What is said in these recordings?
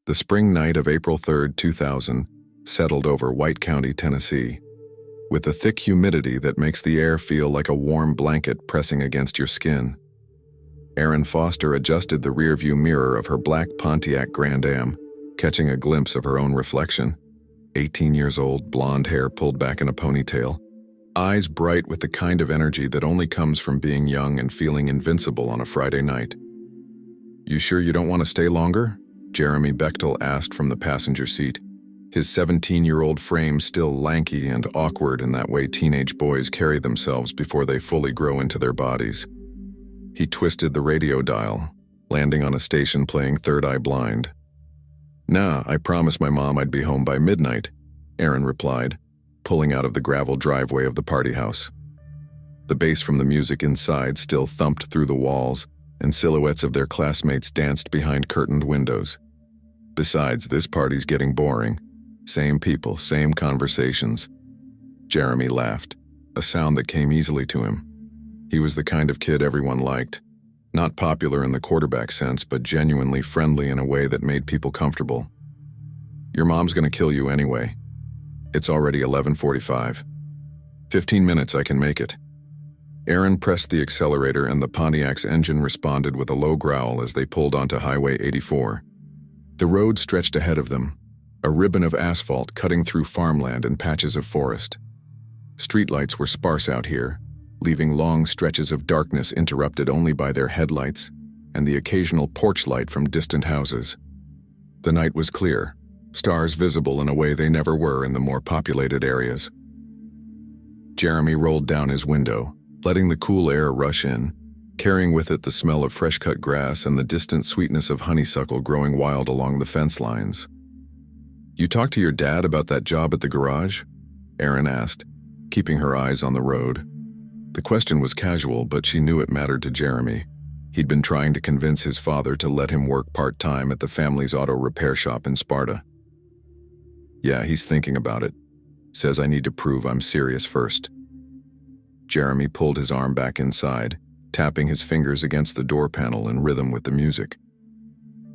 The spring night of April 3, 2000, settled over White County, Tennessee, with a thick humidity that makes the air feel like a warm blanket pressing against your skin. Erin Foster adjusted the rearview mirror of her black Pontiac Grand Am, catching a glimpse of her own reflection. 18 years old, blonde hair pulled back in a ponytail, eyes bright with the kind of energy that only comes from being young and feeling invincible on a Friday night. "You sure you don't want to stay longer?" Jeremy Bechtel asked from the passenger seat, his 17-year-old frame still lanky and awkward in that way teenage boys carry themselves before they fully grow into their bodies. He twisted the radio dial, landing on a station playing Third Eye Blind. "Nah, I promised my mom I'd be home by midnight," Erin replied, pulling out of the gravel driveway of the party house. The bass from the music inside still thumped through the walls, and silhouettes of their classmates danced behind curtained windows. Besides, this party's getting boring. Same people, same conversations. Jeremy laughed, a sound that came easily to him. He was the kind of kid everyone liked. Not popular in the quarterback sense, but genuinely friendly in a way that made people comfortable. "Your mom's gonna kill you anyway. It's already 11:45. 15 minutes, I can make it." Erin pressed the accelerator and the Pontiac's engine responded with a low growl as they pulled onto Highway 84. The road stretched ahead of them, a ribbon of asphalt cutting through farmland and patches of forest. Streetlights were sparse out here, leaving long stretches of darkness interrupted only by their headlights and the occasional porch light from distant houses. The night was clear, stars visible in a way they never were in the more populated areas. Jeremy rolled down his window, letting the cool air rush in, carrying with it the smell of fresh-cut grass and the distant sweetness of honeysuckle growing wild along the fence lines. "You talked to your dad about that job at the garage?" Erin asked, keeping her eyes on the road. The question was casual, but she knew it mattered to Jeremy. He'd been trying to convince his father to let him work part-time at the family's auto repair shop in Sparta. "Yeah, he's thinking about it. Says I need to prove I'm serious first." Jeremy pulled his arm back inside, tapping his fingers against the door panel in rhythm with the music.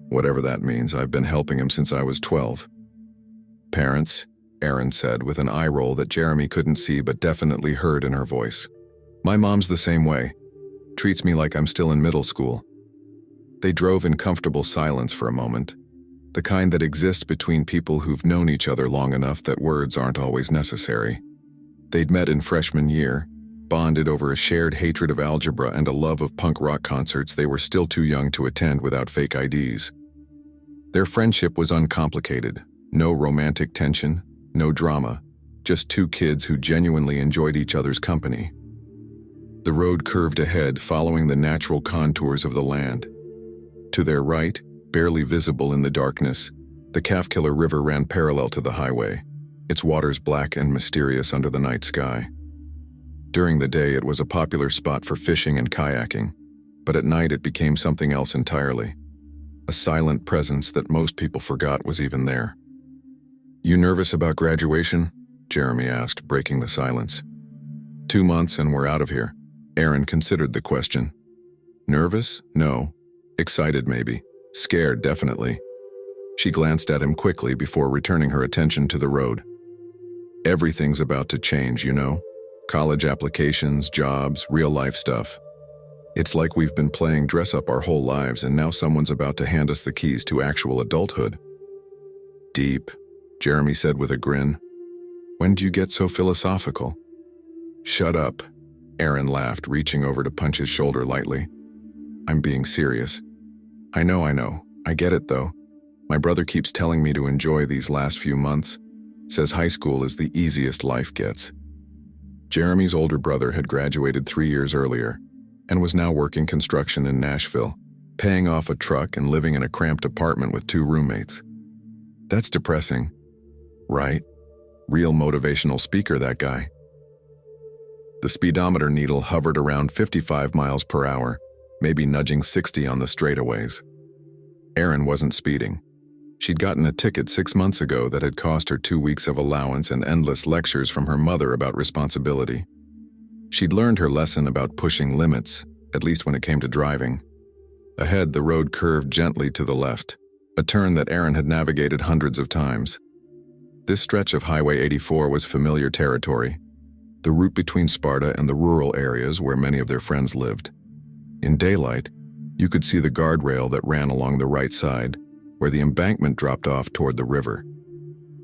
"Whatever that means, I've been helping him since I was 12. "Parents," Erin said with an eye roll that Jeremy couldn't see but definitely heard in her voice. "My mom's the same way. Treats me like I'm still in middle school." They drove in comfortable silence for a moment, the kind that exists between people who've known each other long enough that words aren't always necessary. They'd met in freshman year, bonded over a shared hatred of algebra and a love of punk rock concerts they were still too young to attend without fake IDs. Their friendship was uncomplicated, no romantic tension, no drama, just two kids who genuinely enjoyed each other's company. The road curved ahead, following the natural contours of the land. To their right, barely visible in the darkness, the Calfkiller River ran parallel to the highway, its waters black and mysterious under the night sky. During the day, it was a popular spot for fishing and kayaking, but at night it became something else entirely, a silent presence that most people forgot was even there. "You nervous about graduation?" Jeremy asked, breaking the silence. 2 months and we're out of here." Erin considered the question. "Nervous? No. Excited maybe. Scared, definitely." She glanced at him quickly before returning her attention to the road. "Everything's about to change, you know? College applications, jobs, real-life stuff. It's like we've been playing dress-up our whole lives and now someone's about to hand us the keys to actual adulthood." "Deep," Jeremy said with a grin. "When do you get so philosophical?" "Shut up," Erin laughed, reaching over to punch his shoulder lightly. "I'm being serious." I know. I get it, though. My brother keeps telling me to enjoy these last few months. Says high school is the easiest life gets." Jeremy's older brother had graduated 3 years earlier and was now working construction in Nashville, paying off a truck and living in a cramped apartment with 2 roommates. That's depressing. Right? Real motivational speaker, that guy. The speedometer needle hovered around 55 miles per hour, maybe nudging 60 on the straightaways. Erin wasn't speeding. She'd gotten a ticket 6 months ago that had cost her 2 weeks of allowance and endless lectures from her mother about responsibility. She'd learned her lesson about pushing limits, at least when it came to driving. Ahead, the road curved gently to the left, a turn that Aaron had navigated hundreds of times. This stretch of Highway 84 was familiar territory, the route between Sparta and the rural areas where many of their friends lived. In daylight, you could see the guardrail that ran along the right side, where the embankment dropped off toward the river.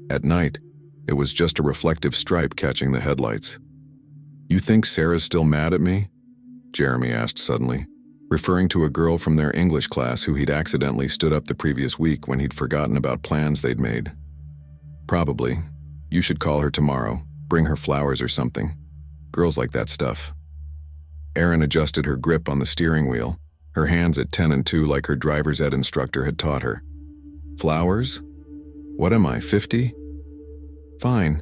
At night, it was just a reflective stripe catching the headlights. "You think Sarah's still mad at me?" Jeremy asked suddenly, referring to a girl from their English class who he'd accidentally stood up the previous week when he'd forgotten about plans they'd made. "Probably. You should call her tomorrow, bring her flowers or something. Girls like that stuff." Aaron adjusted her grip on the steering wheel, her hands at 10 and 2 like her driver's ed instructor had taught her. "Flowers? What am I, 50? Fine.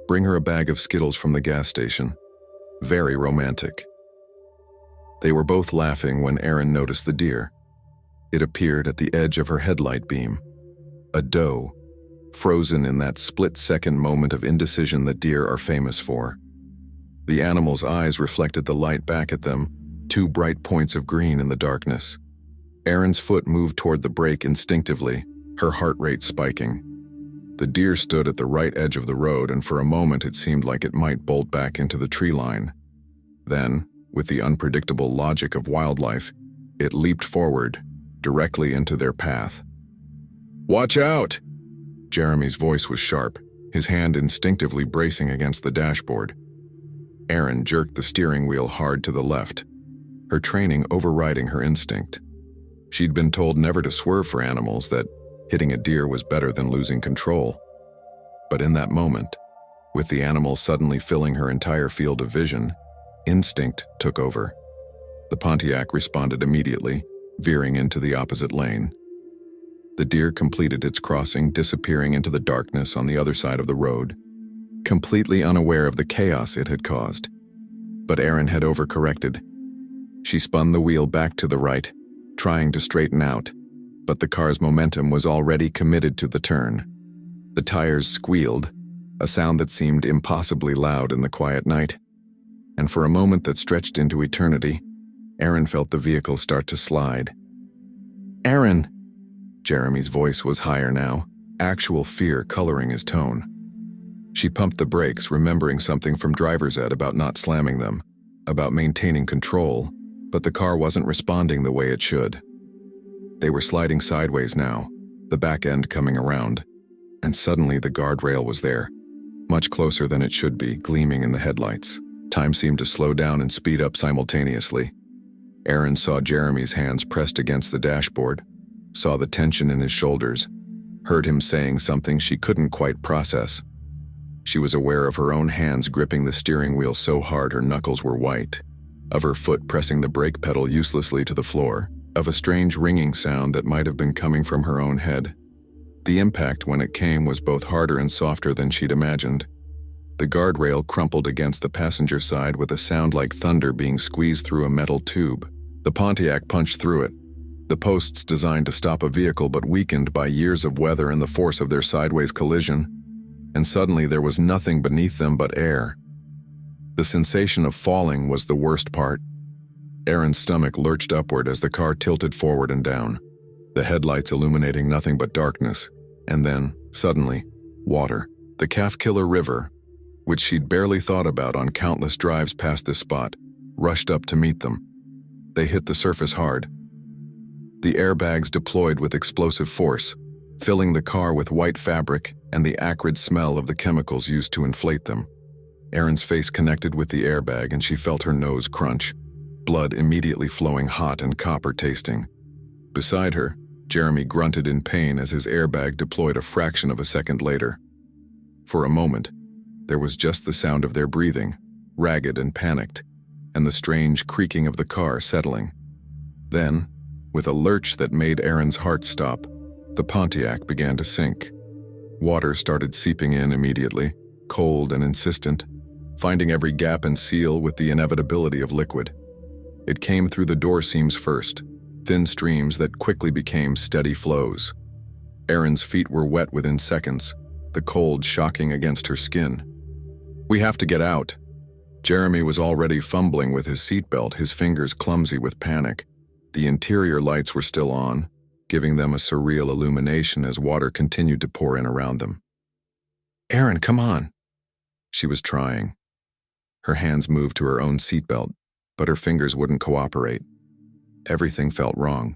Bring her a bag of Skittles from the gas station. Very romantic." They were both laughing when Aaron noticed the deer. It appeared at the edge of her headlight beam. A doe, frozen in that split-second moment of indecision that deer are famous for. The animal's eyes reflected the light back at them, two bright points of green in the darkness. Aaron's foot moved toward the brake instinctively, her heart rate spiking. The deer stood at the right edge of the road, and for a moment it seemed like it might bolt back into the tree line. Then, with the unpredictable logic of wildlife, it leaped forward, directly into their path. "Watch out!" Jeremy's voice was sharp, his hand instinctively bracing against the dashboard. Aaron jerked the steering wheel hard to the left, her training overriding her instinct. She'd been told never to swerve for animals, that hitting a deer was better than losing control. But in that moment, with the animal suddenly filling her entire field of vision, instinct took over. The Pontiac responded immediately, veering into the opposite lane. The deer completed its crossing, disappearing into the darkness on the other side of the road, completely unaware of the chaos it had caused. But Aaron had overcorrected. She spun the wheel back to the right, trying to straighten out, but the car's momentum was already committed to the turn. The tires squealed, a sound that seemed impossibly loud in the quiet night. And for a moment that stretched into eternity, Aaron felt the vehicle start to slide. "Aaron!" Jeremy's voice was higher now, actual fear coloring his tone. She pumped the brakes, remembering something from driver's ed about not slamming them, about maintaining control, but the car wasn't responding the way it should. They were sliding sideways now, the back end coming around, and suddenly the guardrail was there, much closer than it should be, gleaming in the headlights. Time seemed to slow down and speed up simultaneously. Aaron saw Jeremy's hands pressed against the dashboard, saw the tension in his shoulders, heard him saying something she couldn't quite process. She was aware of her own hands gripping the steering wheel so hard her knuckles were white, of her foot pressing the brake pedal uselessly to the floor, of a strange ringing sound that might have been coming from her own head. The impact when it came was both harder and softer than she'd imagined. The guardrail crumpled against the passenger side with a sound like thunder being squeezed through a metal tube. The Pontiac punched through it, the posts designed to stop a vehicle but weakened by years of weather and the force of their sideways collision, and suddenly there was nothing beneath them but air. The sensation of falling was the worst part. Aaron's stomach lurched upward as the car tilted forward and down, the headlights illuminating nothing but darkness, and then, suddenly, water. The Calf Killer River, which she'd barely thought about on countless drives past this spot, rushed up to meet them. They hit the surface hard. The airbags deployed with explosive force, filling the car with white fabric and the acrid smell of the chemicals used to inflate them. Aaron's face connected with the airbag and she felt her nose crunch, blood immediately flowing hot and copper tasting. Beside her, Jeremy grunted in pain as his airbag deployed a fraction of a second later. For a moment, there was just the sound of their breathing, ragged and panicked, and the strange creaking of the car settling. Then, with a lurch that made Aaron's heart stop, the Pontiac began to sink. Water started seeping in immediately, cold and insistent, finding every gap and seal with the inevitability of liquid. It came through the door seams first, thin streams that quickly became steady flows. Aaron's feet were wet within seconds, the cold shocking against her skin. "We have to get out." Jeremy was already fumbling with his seatbelt, his fingers clumsy with panic. The interior lights were still on, giving them a surreal illumination as water continued to pour in around them. "Erin, come on." She was trying. Her hands moved to her own seatbelt, but her fingers wouldn't cooperate. Everything felt wrong.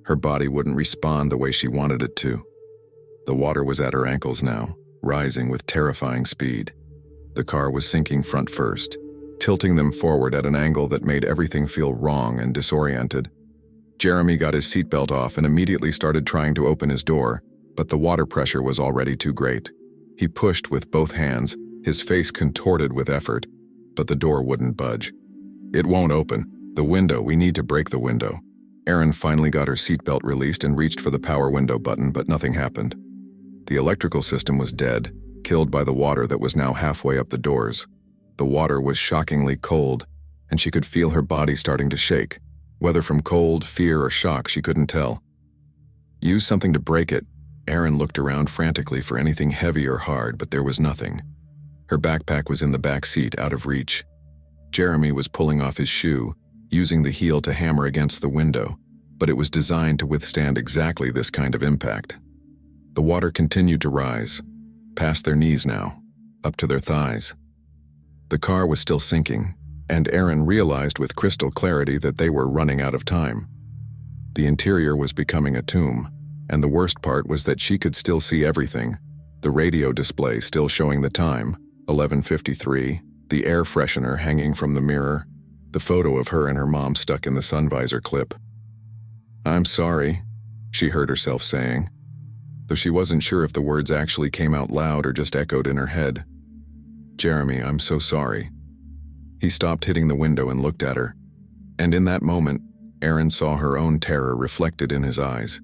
Her body wouldn't respond the way she wanted it to. The water was at her ankles now, rising with terrifying speed. The car was sinking front first, tilting them forward at an angle that made everything feel wrong and disoriented. Jeremy got his seatbelt off and immediately started trying to open his door, but the water pressure was already too great. He pushed with both hands, his face contorted with effort, but the door wouldn't budge. "It won't open. The window, we need to break the window." Erin finally got her seatbelt released and reached for the power window button, but nothing happened. The electrical system was dead, killed by the water that was now halfway up the doors. The water was shockingly cold, and she could feel her body starting to shake. Whether from cold, fear, or shock, she couldn't tell. "Use something to break it." Erin looked around frantically for anything heavy or hard, but there was nothing. Her backpack was in the back seat, out of reach. Jeremy was pulling off his shoe, using the heel to hammer against the window, but it was designed to withstand exactly this kind of impact. The water continued to rise, past their knees now, up to their thighs. The car was still sinking, and Erin realized with crystal clarity that they were running out of time. The interior was becoming a tomb, and the worst part was that she could still see everything. The radio display still showing the time, 11:53, the air freshener hanging from the mirror, the photo of her and her mom stuck in the sun visor clip. "I'm sorry," she heard herself saying, though she wasn't sure if the words actually came out loud or just echoed in her head. "Jeremy, I'm so sorry." He stopped hitting the window and looked at her, and in that moment, Erin saw her own terror reflected in his eyes.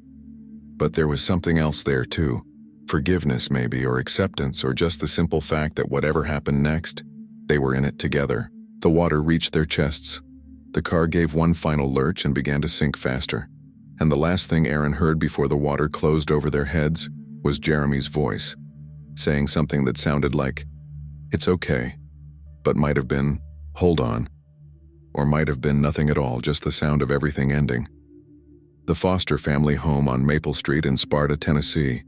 But there was something else there too. Forgiveness maybe, or acceptance, or just the simple fact that whatever happened next, they were in it together. The water reached their chests. The car gave one final lurch and began to sink faster. And the last thing Erin heard before the water closed over their heads was Jeremy's voice, saying something that sounded like, "It's okay," but might have been, "Hold on," or might have been nothing at all, just the sound of everything ending. The Foster family home on Maple Street in Sparta, Tennessee,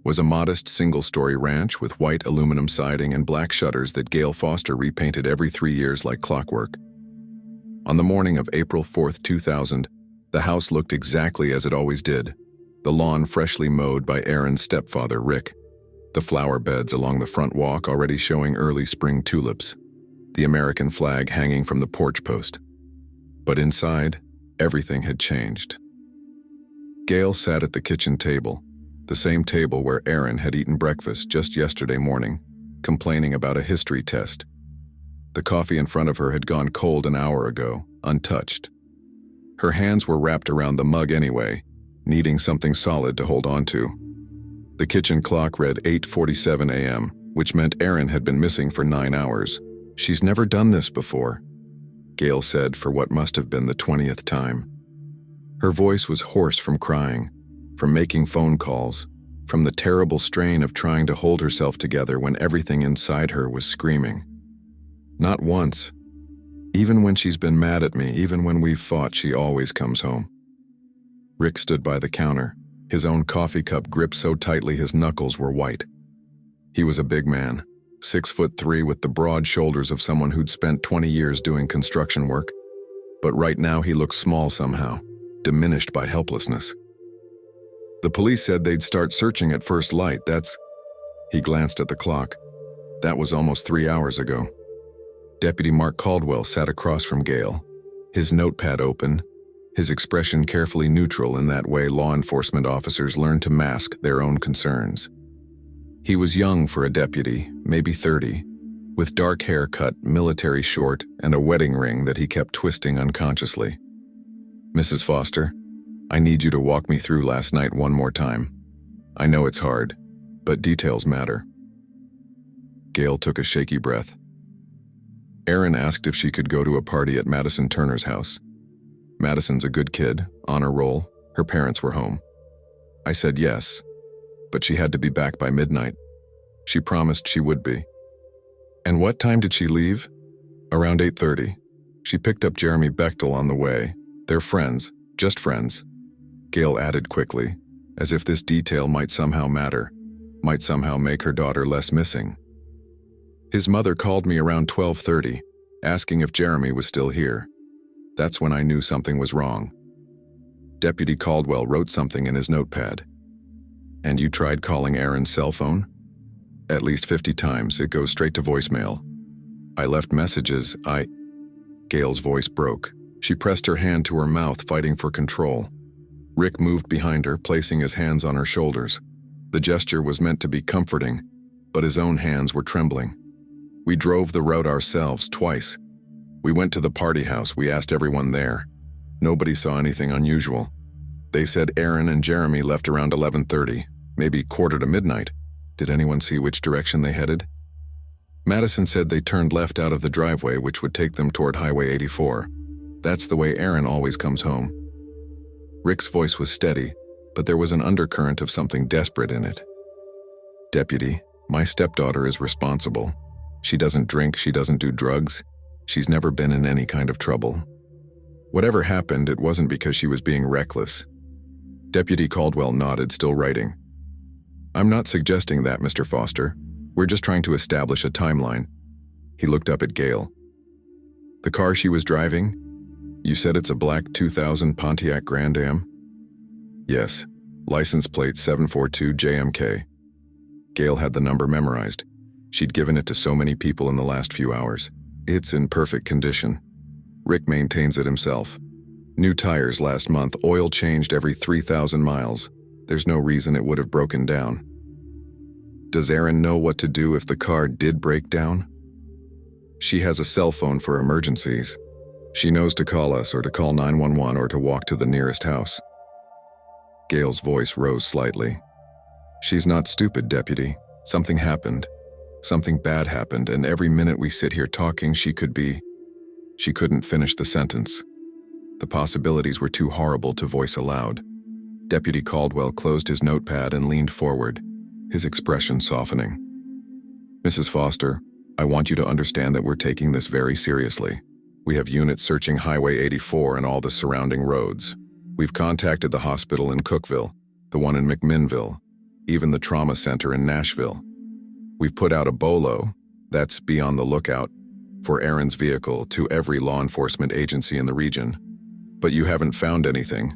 was a modest single-story ranch with white aluminum siding and black shutters that Gail Foster repainted every 3 years like clockwork. On the morning of April 4th, 2000, the house looked exactly as it always did, the lawn freshly mowed by Erin's stepfather, Rick, the flower beds along the front walk already showing early spring tulips, the American flag hanging from the porch post. But inside, everything had changed. Gail sat at the kitchen table, the same table where Erin had eaten breakfast just yesterday morning, complaining about a history test. The coffee in front of her had gone cold an hour ago, untouched. Her hands were wrapped around the mug anyway, needing something solid to hold on to. The kitchen clock read 8:47 a.m., which meant Erin had been missing for 9 hours. "She's never done this before," Gail said for what must have been the 20th time. Her voice was hoarse from crying, from making phone calls, from the terrible strain of trying to hold herself together when everything inside her was screaming. "Not once. Even when she's been mad at me, even when we've fought, she always comes home." Rick stood by the counter, his own coffee cup gripped so tightly his knuckles were white. He was a big man, 6'3" with the broad shoulders of someone who'd spent 20 years doing construction work. But right now he looked small somehow, diminished by helplessness. "The police said they'd start searching at first light, that's..." He glanced at the clock. That was almost 3 hours ago. Deputy Mark Caldwell sat across from Gail, his notepad open, his expression carefully neutral in that way law enforcement officers learn to mask their own concerns. He was young for a deputy, maybe 30, with dark hair cut military short and a wedding ring that he kept twisting unconsciously. "Mrs. Foster, I need you to walk me through last night one more time. I know it's hard, but details matter." Gail took a shaky breath. Erin asked if she could go to a party at Madison Turner's house. Madison's a good kid, honor roll, her parents were home. I said yes, but she had to be back by midnight. She promised she would be. "And what time did she leave?" "Around 8:30. She picked up Jeremy Bechtel on the way. They're friends, just friends. Gail added quickly, as if this detail might somehow matter, might somehow make her daughter less missing. His mother called me around 12:30, asking if Jeremy was still here. That's when I knew something was wrong. Deputy Caldwell wrote something in his notepad. And you tried calling Aaron's cell phone? At least 50 times, it goes straight to voicemail. I left messages, Gail's voice broke. She pressed her hand to her mouth, fighting for control. Rick moved behind her, placing his hands on her shoulders. The gesture was meant to be comforting, but his own hands were trembling. We drove the route ourselves twice. We went to the party house, we asked everyone there. Nobody saw anything unusual. They said Aaron and Jeremy left around 11:30, maybe quarter to midnight. Did anyone see which direction they headed? Madison said they turned left out of the driveway, which would take them toward Highway 84. That's the way Aaron always comes home. Rick's voice was steady, but there was an undercurrent of something desperate in it. Deputy, my stepdaughter is responsible. She doesn't drink, she doesn't do drugs. She's never been in any kind of trouble. Whatever happened, it wasn't because she was being reckless. Deputy Caldwell nodded, still writing. I'm not suggesting that, Mr. Foster. We're just trying to establish a timeline. He looked up at Gail. The car she was driving? You said it's a black 2000 Pontiac Grand Am? Yes. License plate 742 JMK. Gail had the number memorized. She'd given it to so many people in the last few hours. It's in perfect condition. Rick maintains it himself. New tires last month, oil changed every 3,000 miles. There's no reason it would have broken down. Does Erin know what to do if the car did break down? She has a cell phone for emergencies. She knows to call us or to call 911 or to walk to the nearest house. Gail's voice rose slightly. She's not stupid, Deputy. Something happened. Something bad happened, and every minute we sit here talking, she could be... She couldn't finish the sentence. The possibilities were too horrible to voice aloud. Deputy Caldwell closed his notepad and leaned forward, his expression softening. Mrs. Foster, I want you to understand that we're taking this very seriously. We have units searching Highway 84 and all the surrounding roads. We've contacted the hospital in Cookville, the one in McMinnville, even the trauma center in Nashville. We've put out a BOLO, that's be on the lookout, for Aaron's vehicle to every law enforcement agency in the region. But you haven't found anything.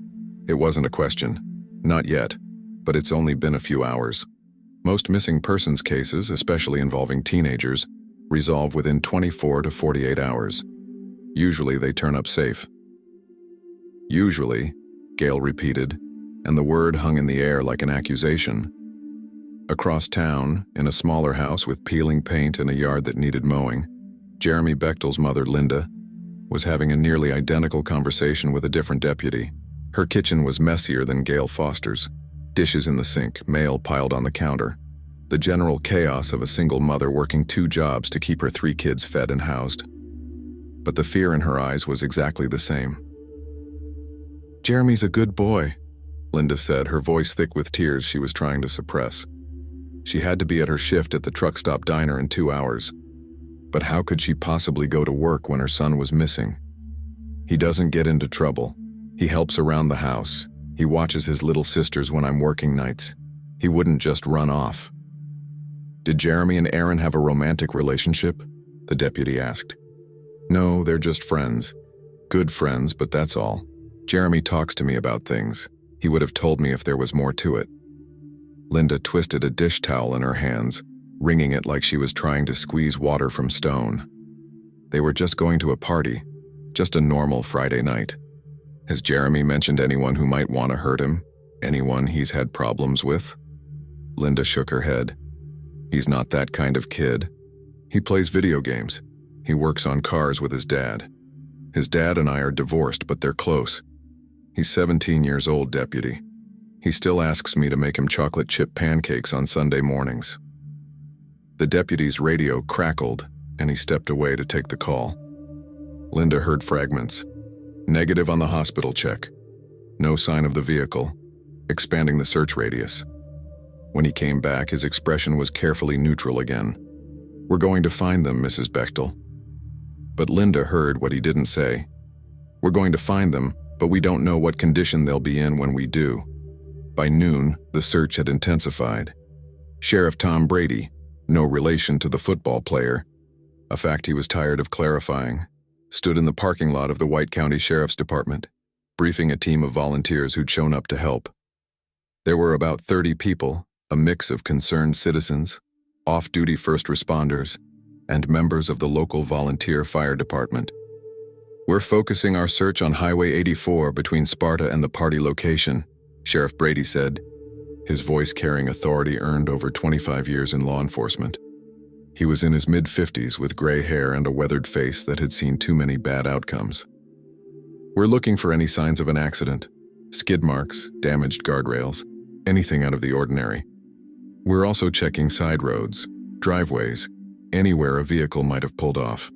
It wasn't a question. Not yet, but it's only been a few hours. Most missing persons cases, especially involving teenagers, resolve within 24 to 48 hours. Usually they turn up safe. Usually, Gail repeated, and the word hung in the air like an accusation. Across town, in a smaller house with peeling paint and a yard that needed mowing, Jeremy Bechtel's mother, Linda, was having a nearly identical conversation with a different deputy. Her kitchen was messier than Gail Foster's. Dishes in the sink, mail piled on the counter. The general chaos of a single mother working 2 jobs to keep her 3 kids fed and housed. But the fear in her eyes was exactly the same. Jeremy's a good boy, Linda said, her voice thick with tears she was trying to suppress. She had to be at her shift at the truck stop diner in 2 hours. But how could she possibly go to work when her son was missing? He doesn't get into trouble. He helps around the house. He watches his little sisters when I'm working nights. He wouldn't just run off. Did Jeremy and Aaron have a romantic relationship? The deputy asked. No, they're just friends. Good friends, but that's all. Jeremy talks to me about things. He would have told me if there was more to it. Linda twisted a dish towel in her hands, wringing it like she was trying to squeeze water from stone. They were just going to a party, just a normal Friday night. Has Jeremy mentioned anyone who might want to hurt him? Anyone he's had problems with? Linda shook her head. He's not that kind of kid. He plays video games. He works on cars with his dad. His dad and I are divorced, but they're close. He's 17 years old, Deputy. He still asks me to make him chocolate chip pancakes on Sunday mornings. The deputy's radio crackled, and he stepped away to take the call. Linda heard fragments. Negative on the hospital check. No sign of the vehicle. Expanding the search radius. When he came back, his expression was carefully neutral again. We're going to find them, Mrs. Bechtel. But Linda heard what he didn't say. We're going to find them, but we don't know what condition they'll be in when we do. By noon, the search had intensified. Sheriff Tom Brady, no relation to the football player, a fact he was tired of clarifying, stood in the parking lot of the White County Sheriff's Department, briefing a team of volunteers who'd shown up to help. There were about 30 people, a mix of concerned citizens, off-duty first responders, and members of the local volunteer fire department. "We're focusing our search on Highway 84 between Sparta and the party location," Sheriff Brady said, his voice carrying authority earned over 25 years in law enforcement. He was in his mid-50s with gray hair and a weathered face that had seen too many bad outcomes. "We're looking for any signs of an accident, skid marks, damaged guardrails, anything out of the ordinary. We're also checking side roads, driveways, anywhere a vehicle might have pulled off."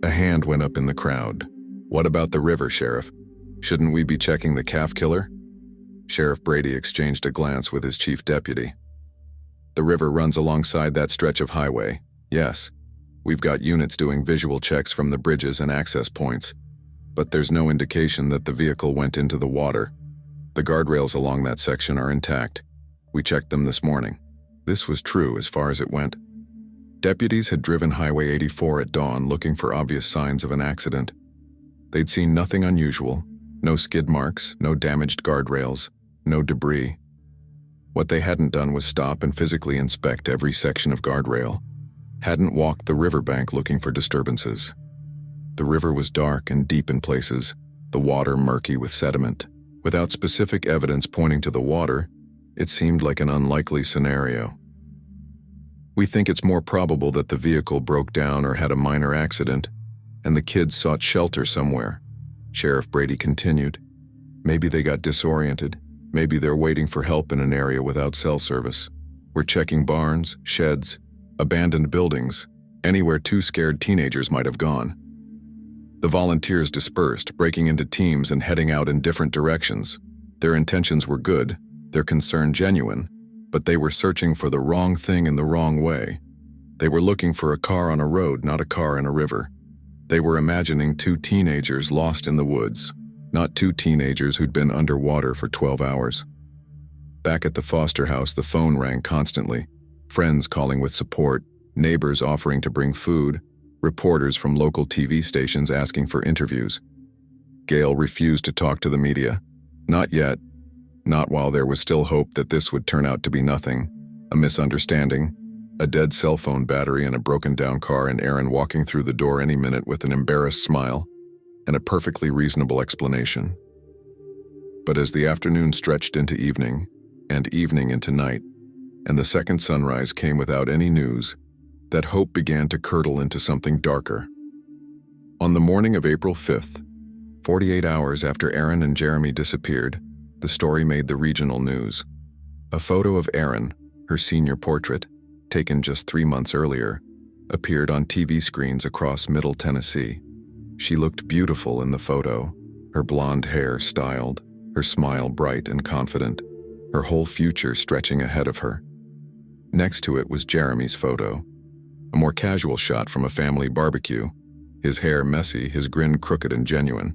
A hand went up in the crowd. "What about the river, Sheriff? Shouldn't we be checking the calf killer?" Sheriff Brady exchanged a glance with his chief deputy. "The river runs alongside that stretch of highway. Yes, we've got units doing visual checks from the bridges and access points, but there's no indication that the vehicle went into the water. The guardrails along that section are intact. We checked them this morning." This was true as far as it went. Deputies had driven Highway 84 at dawn looking for obvious signs of an accident. They'd seen nothing unusual, no skid marks, no damaged guardrails, no debris. What they hadn't done was stop and physically inspect every section of guardrail, hadn't walked the riverbank looking for disturbances. The river was dark and deep in places, the water murky with sediment. Without specific evidence pointing to the water, it seemed like an unlikely scenario. "We think it's more probable that the vehicle broke down or had a minor accident, and the kids sought shelter somewhere," Sheriff Brady continued. "Maybe they got disoriented. Maybe they're waiting for help in an area without cell service. We're checking barns, sheds, abandoned buildings, anywhere two scared teenagers might have gone." The volunteers dispersed, breaking into teams and heading out in different directions. Their intentions were good, their concern genuine, but they were searching for the wrong thing in the wrong way. They were looking for a car on a road, not a car in a river. They were imagining two teenagers lost in the woods, not two teenagers who'd been underwater for 12 hours. Back at the Foster house, the phone rang constantly, friends calling with support, neighbors offering to bring food, reporters from local TV stations asking for interviews. Gail refused to talk to the media. Not yet. Not while there was still hope that this would turn out to be nothing, a misunderstanding, a dead cell phone battery and a broken-down car, and Aaron walking through the door any minute with an embarrassed smile and a perfectly reasonable explanation. But as the afternoon stretched into evening, and evening into night, and the second sunrise came without any news, that hope began to curdle into something darker. On the morning of April 5th, 48 hours after Aaron and Jeremy disappeared, the story made the regional news. A photo of Aaron, her senior portrait, taken just 3 months earlier, appeared on TV screens across Middle Tennessee. She looked beautiful in the photo, her blonde hair styled, her smile bright and confident, her whole future stretching ahead of her. Next to it was Jeremy's photo, a more casual shot from a family barbecue, his hair messy, his grin crooked and genuine.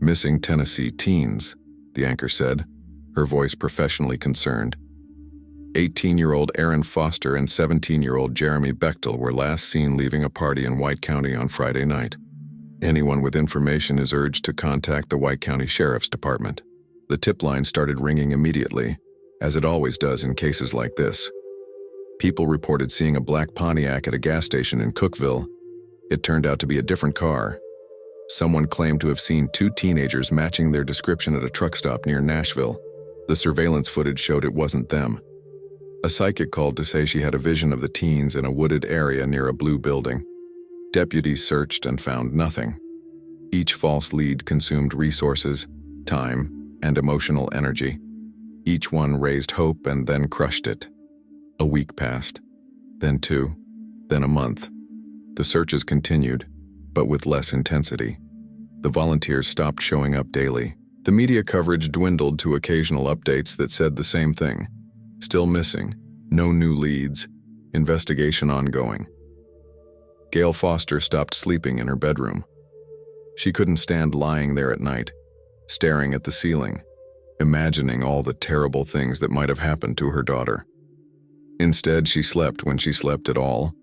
"Missing Tennessee teens," the anchor said, her voice professionally concerned. 18-year-old Aaron Foster and 17-year-old Jeremy Bechtel were last seen leaving a party in White County on Friday night. Anyone with information is urged to contact the White County Sheriff's Department. The tip line started ringing immediately, as it always does in cases like this. People reported seeing a black Pontiac at a gas station in Cookeville. It turned out to be a different car. Someone claimed to have seen two teenagers matching their description at a truck stop near Nashville. The surveillance footage showed it wasn't them. A psychic called to say she had a vision of the teens in a wooded area near a blue building. Deputies searched and found nothing. Each false lead consumed resources, time, and emotional energy. Each one raised hope and then crushed it. A week passed, then 2, then a month. The searches continued, but with less intensity. The volunteers stopped showing up daily. The media coverage dwindled to occasional updates that said the same thing. Still missing, no new leads, investigation ongoing. Gail Foster stopped sleeping in her bedroom. She couldn't stand lying there at night, staring at the ceiling, imagining all the terrible things that might have happened to her daughter. Instead, she slept when she slept at all,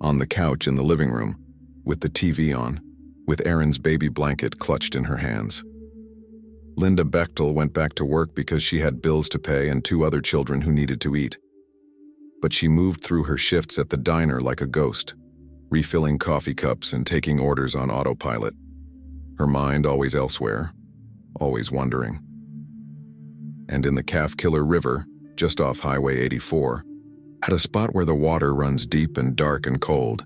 on the couch in the living room, with the TV on, with Erin's baby blanket clutched in her hands. Linda Bechtel went back to work because she had bills to pay and 2 other children who needed to eat. But she moved through her shifts at the diner like a ghost, refilling coffee cups and taking orders on autopilot. Her mind always elsewhere, always wondering. And in the Calf Killer River, just off Highway 84, at a spot where the water runs deep and dark and cold,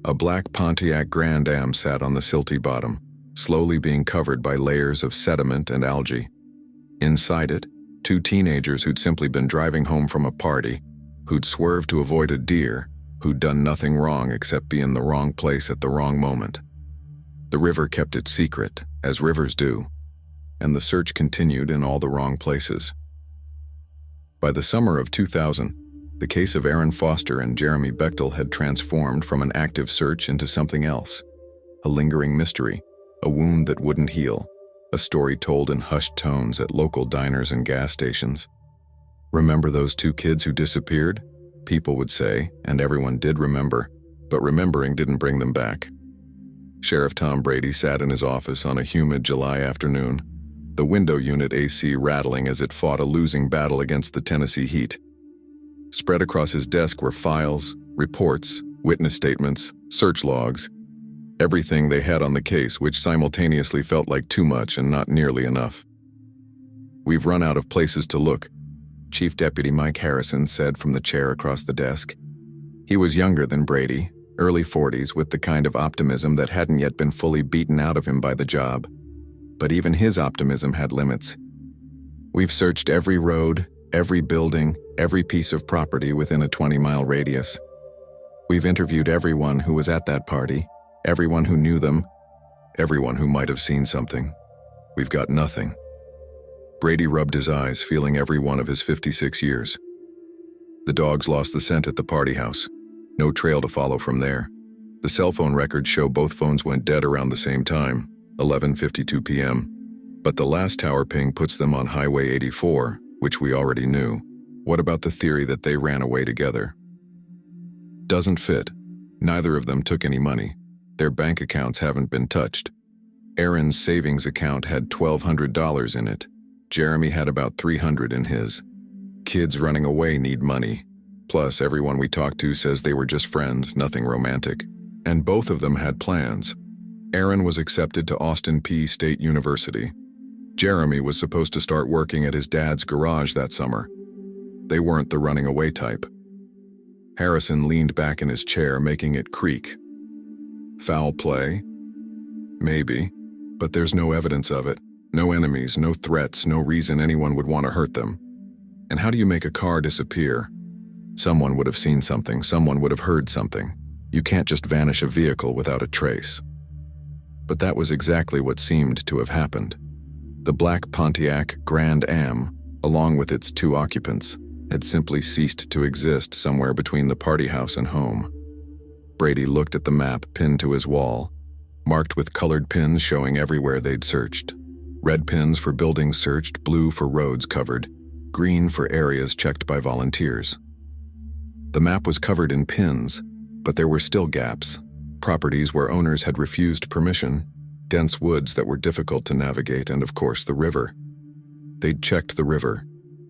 a black Pontiac Grand Am sat on the silty bottom, slowly being covered by layers of sediment and algae. Inside it, 2 teenagers who'd simply been driving home from a party, who'd swerved to avoid a deer, who'd done nothing wrong except be in the wrong place at the wrong moment. The river kept its secret, as rivers do, and the search continued in all the wrong places. By the summer of 2000, the case of Erin Foster and Jeremy Bechtel had transformed from an active search into something else, a lingering mystery, a wound that wouldn't heal, a story told in hushed tones at local diners and gas stations. Remember those 2 kids who disappeared? People would say, and everyone did remember, but remembering didn't bring them back. Sheriff Tom Brady sat in his office on a humid July afternoon, the window unit AC rattling as it fought a losing battle against the Tennessee heat. Spread across his desk were files, reports, witness statements, search logs, everything they had on the case, which simultaneously felt like too much and not nearly enough. "We've run out of places to look," Chief Deputy Mike Harrison said from the chair across the desk. He was younger than Brady, early 40s, with the kind of optimism that hadn't yet been fully beaten out of him by the job. But even his optimism had limits. "We've searched every road, every building, every piece of property within a 20-mile radius. We've interviewed everyone who was at that party, everyone who knew them, everyone who might have seen something. We've got nothing." Brady rubbed his eyes, feeling every one of his 56 years. The dogs lost the scent at the party house. No trail to follow from there. The cell phone records show both phones went dead around the same time, 11:52 p.m. But the last tower ping puts them on Highway 84, which we already knew. What about the theory that they ran away together? Doesn't fit. Neither of them took any money. Their bank accounts haven't been touched. Erin's savings account had $1,200 in it. Jeremy had about $300 in his. Kids running away need money. Plus, everyone we talked to says they were just friends, nothing romantic. And both of them had plans. Erin was accepted to Austin Peay State University. Jeremy was supposed to start working at his dad's garage that summer. They weren't the running away type. Harrison leaned back in his chair, making it creak. Foul play? Maybe, but there's no evidence of it. No enemies, no threats, no reason anyone would want to hurt them. And how do you make a car disappear? Someone would have seen something, someone would have heard something. You can't just vanish a vehicle without a trace. But that was exactly what seemed to have happened. The black Pontiac Grand Am, along with its 2 occupants, had simply ceased to exist somewhere between the party house and home. Brady looked at the map pinned to his wall, marked with colored pins showing everywhere they'd searched. Red pins for buildings searched, blue for roads covered, green for areas checked by volunteers. The map was covered in pins, but there were still gaps, properties where owners had refused permission, dense woods that were difficult to navigate, and of course the river. They'd checked the river,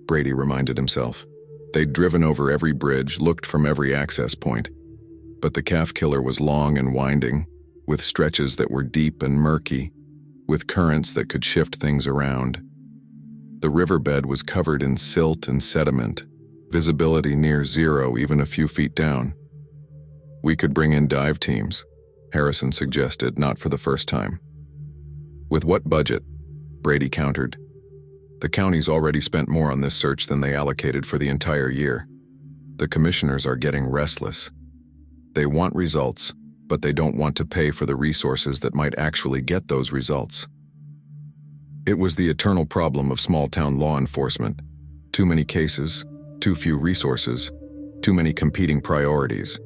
Brady reminded himself. They'd driven over every bridge, looked from every access point. But the Calf Killer was long and winding, with stretches that were deep and murky, with currents that could shift things around. The riverbed was covered in silt and sediment, visibility near zero even a few feet down. "We could bring in dive teams," Harrison suggested, not for the first time. "With what budget?" Brady countered. "The county's already spent more on this search than they allocated for the entire year. The commissioners are getting restless. They want results, but they don't want to pay for the resources that might actually get those results." It was the eternal problem of small-town law enforcement. Too many cases, too few resources, too many competing priorities.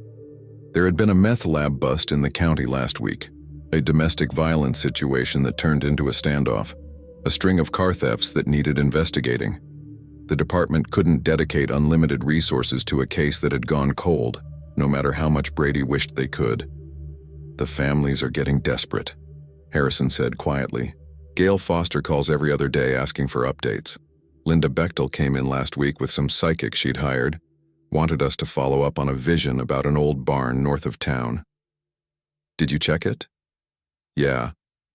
There had been a meth lab bust in the county last week. A domestic violence situation that turned into a standoff. A string of car thefts that needed investigating. The department couldn't dedicate unlimited resources to a case that had gone cold, no matter how much Brady wished they could. The families are getting desperate, Harrison said quietly. Gail Foster calls every other day asking for updates. Linda Bechtel came in last week with some psychic she'd hired, wanted us to follow up on a vision about an old barn north of town. Did you check it? Yeah,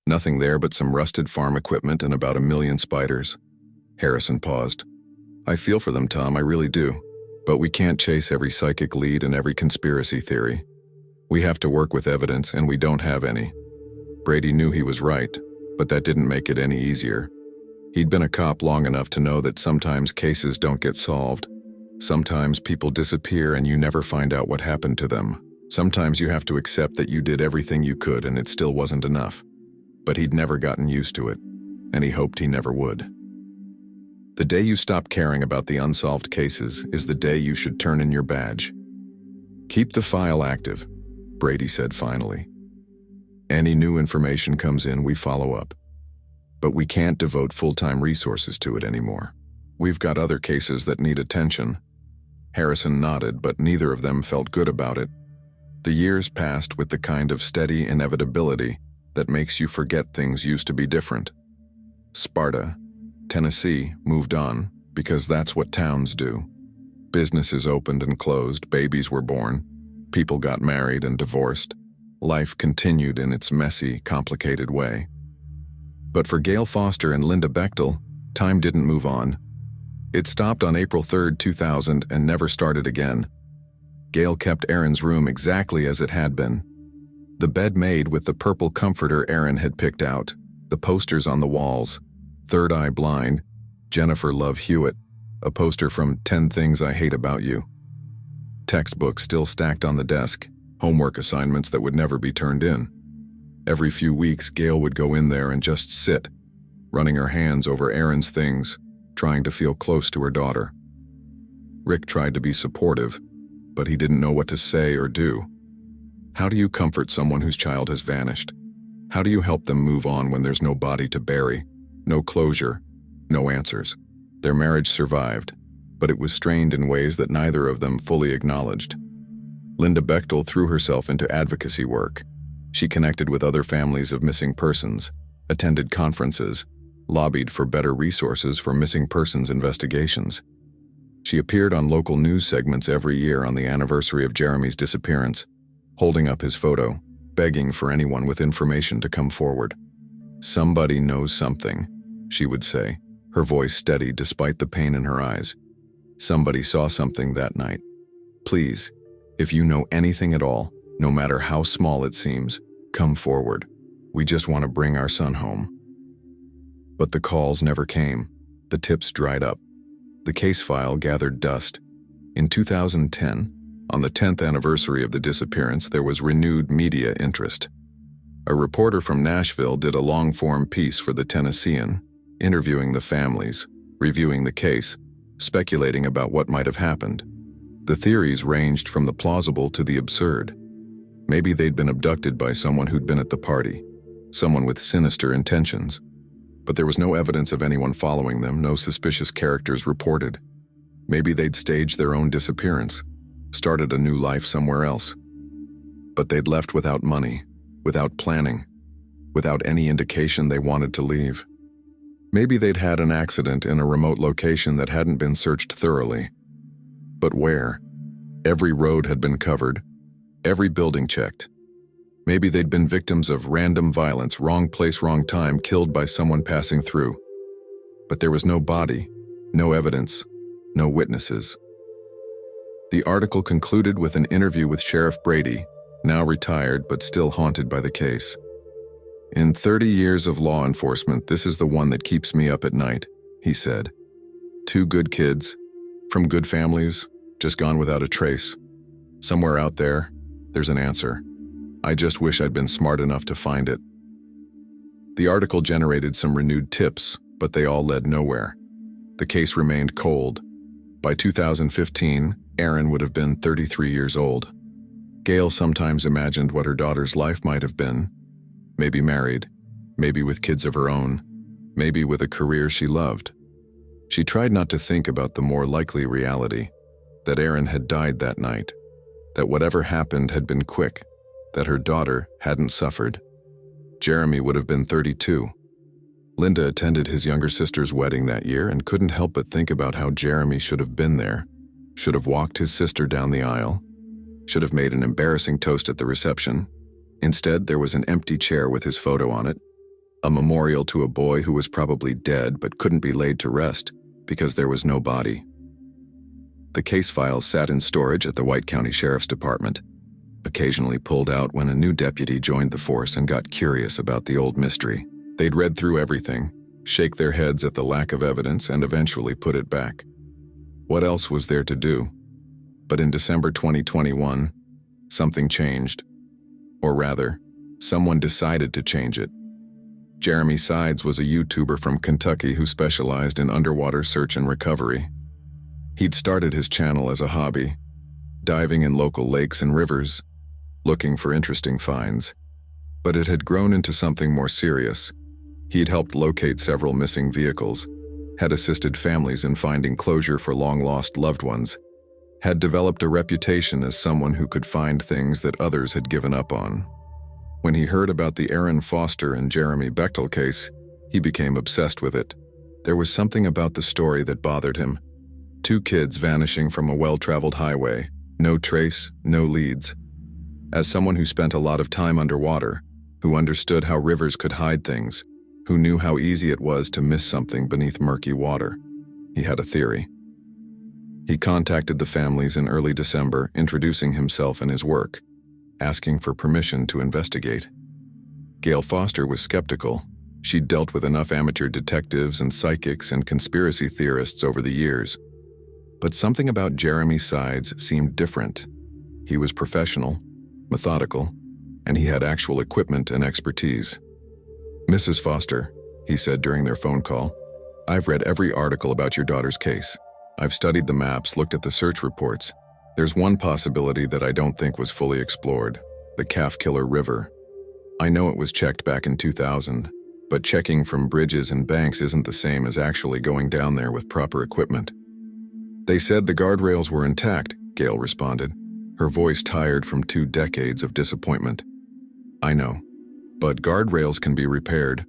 nothing there but some rusted farm equipment and about 1 million spiders. Harrison paused. I feel for them, Tom, I really do. But we can't chase every psychic lead and every conspiracy theory. We have to work with evidence, and we don't have any. Brady knew he was right, but that didn't make it any easier. He'd been a cop long enough to know that sometimes cases don't get solved. Sometimes people disappear and you never find out what happened to them. Sometimes you have to accept that you did everything you could and it still wasn't enough. But he'd never gotten used to it, and he hoped he never would. The day you stop caring about the unsolved cases is the day you should turn in your badge. Keep the file active, Brady said finally. Any new information comes in, we follow up. But we can't devote full-time resources to it anymore. We've got other cases that need attention. Harrison nodded, but neither of them felt good about it. The years passed with the kind of steady inevitability that makes you forget things used to be different. Sparta, Tennessee, moved on because that's what towns do. Businesses opened and closed, babies were born, people got married and divorced. Life continued in its messy, complicated way. But for Gail Foster and Linda Bechtel, time didn't move on. It stopped on April 3, 2000 and never started again. Gail kept Erin's room exactly as it had been. The bed made with the purple comforter Erin had picked out, the posters on the walls, Third Eye Blind, Jennifer Love Hewitt, a poster from 10 Things I Hate About You. Textbooks still stacked on the desk, homework assignments that would never be turned in. Every few weeks, Gail would go in there and just sit, running her hands over Erin's things, trying to feel close to her daughter. Rick tried to be supportive, but he didn't know what to say or do. How do you comfort someone whose child has vanished? How do you help them move on when there's no body to bury, no closure, no answers? Their marriage survived, but it was strained in ways that neither of them fully acknowledged. Linda Bechtel threw herself into advocacy work. She connected with other families of missing persons, attended conferences, lobbied for better resources for missing persons investigations. She appeared on local news segments every year on the anniversary of Jeremy's disappearance, holding up his photo, begging for anyone with information to come forward. Somebody knows something, she would say, her voice steady despite the pain in her eyes. Somebody saw something that night. Please, if you know anything at all, no matter how small it seems, come forward. We just want to bring our son home. But the calls never came. The tips dried up. The case file gathered dust. In 2010, on the 10th anniversary of the disappearance, there was renewed media interest. A reporter from Nashville did a long-form piece for the Tennessean, interviewing the families, reviewing the case, speculating about what might have happened. The theories ranged from the plausible to the absurd. Maybe they'd been abducted by someone who'd been at the party, someone with sinister intentions. But there was no evidence of anyone following them, no suspicious characters reported. Maybe they'd staged their own disappearance, started a new life somewhere else. But they'd left without money, without planning, without any indication they wanted to leave. Maybe they'd had an accident in a remote location that hadn't been searched thoroughly. But where? Every road had been covered, every building checked. Maybe they'd been victims of random violence, wrong place, wrong time, killed by someone passing through. But there was no body, no evidence, no witnesses. The article concluded with an interview with Sheriff Brady, now retired but still haunted by the case. In 30 years of law enforcement, this is the one that keeps me up at night, he said. 2 good kids, from good families, just gone without a trace. Somewhere out there, there's an answer. I just wish I'd been smart enough to find it. The article generated some renewed tips, but they all led nowhere. The case remained cold. By 2015, Erin would have been 33 years old. Gail sometimes imagined what her daughter's life might have been. Maybe married, maybe with kids of her own, maybe with a career she loved. She tried not to think about the more likely reality, that Aaron had died that night, that whatever happened had been quick, that her daughter hadn't suffered. Jeremy would have been 32. Linda attended his younger sister's wedding that year and couldn't help but think about how Jeremy should have been there, should have walked his sister down the aisle, should have made an embarrassing toast at the reception. Instead, there was an empty chair with his photo on it, a memorial to a boy who was probably dead but couldn't be laid to rest because there was no body. The case files sat in storage at the White County Sheriff's Department, occasionally pulled out when a new deputy joined the force and got curious about the old mystery. They'd read through everything, shake their heads at the lack of evidence, and eventually put it back. What else was there to do? But in December 2021, something changed. Or rather, someone decided to change it. Jeremy Sides was a YouTuber from Kentucky who specialized in underwater search and recovery. He'd started his channel as a hobby, diving in local lakes and rivers, looking for interesting finds. But it had grown into something more serious. He'd helped locate several missing vehicles, had assisted families in finding closure for long-lost loved ones, had developed a reputation as someone who could find things that others had given up on. When he heard about the Aaron Foster and Jeremy Bechtel case, he became obsessed with it. There was something about the story that bothered him. 2 kids vanishing from a well-traveled highway, no trace, no leads. As someone who spent a lot of time underwater, who understood how rivers could hide things, who knew how easy it was to miss something beneath murky water, he had a theory. He contacted the families in early December, introducing himself and his work, asking for permission to investigate. Gail Foster was skeptical. She'd dealt with enough amateur detectives and psychics and conspiracy theorists over the years. But something about Jeremy Sides seemed different. He was professional, methodical, and he had actual equipment and expertise. "Mrs. Foster," he said during their phone call, "I've read every article about your daughter's case. I've studied the maps, looked at the search reports. There's one possibility that I don't think was fully explored: the Calf Killer River. I know it was checked back in 2000, but checking from bridges and banks isn't the same as actually going down there with proper equipment." "They said the guardrails were intact," Gail responded, her voice tired from 2 decades of disappointment. "I know, but guardrails can be repaired.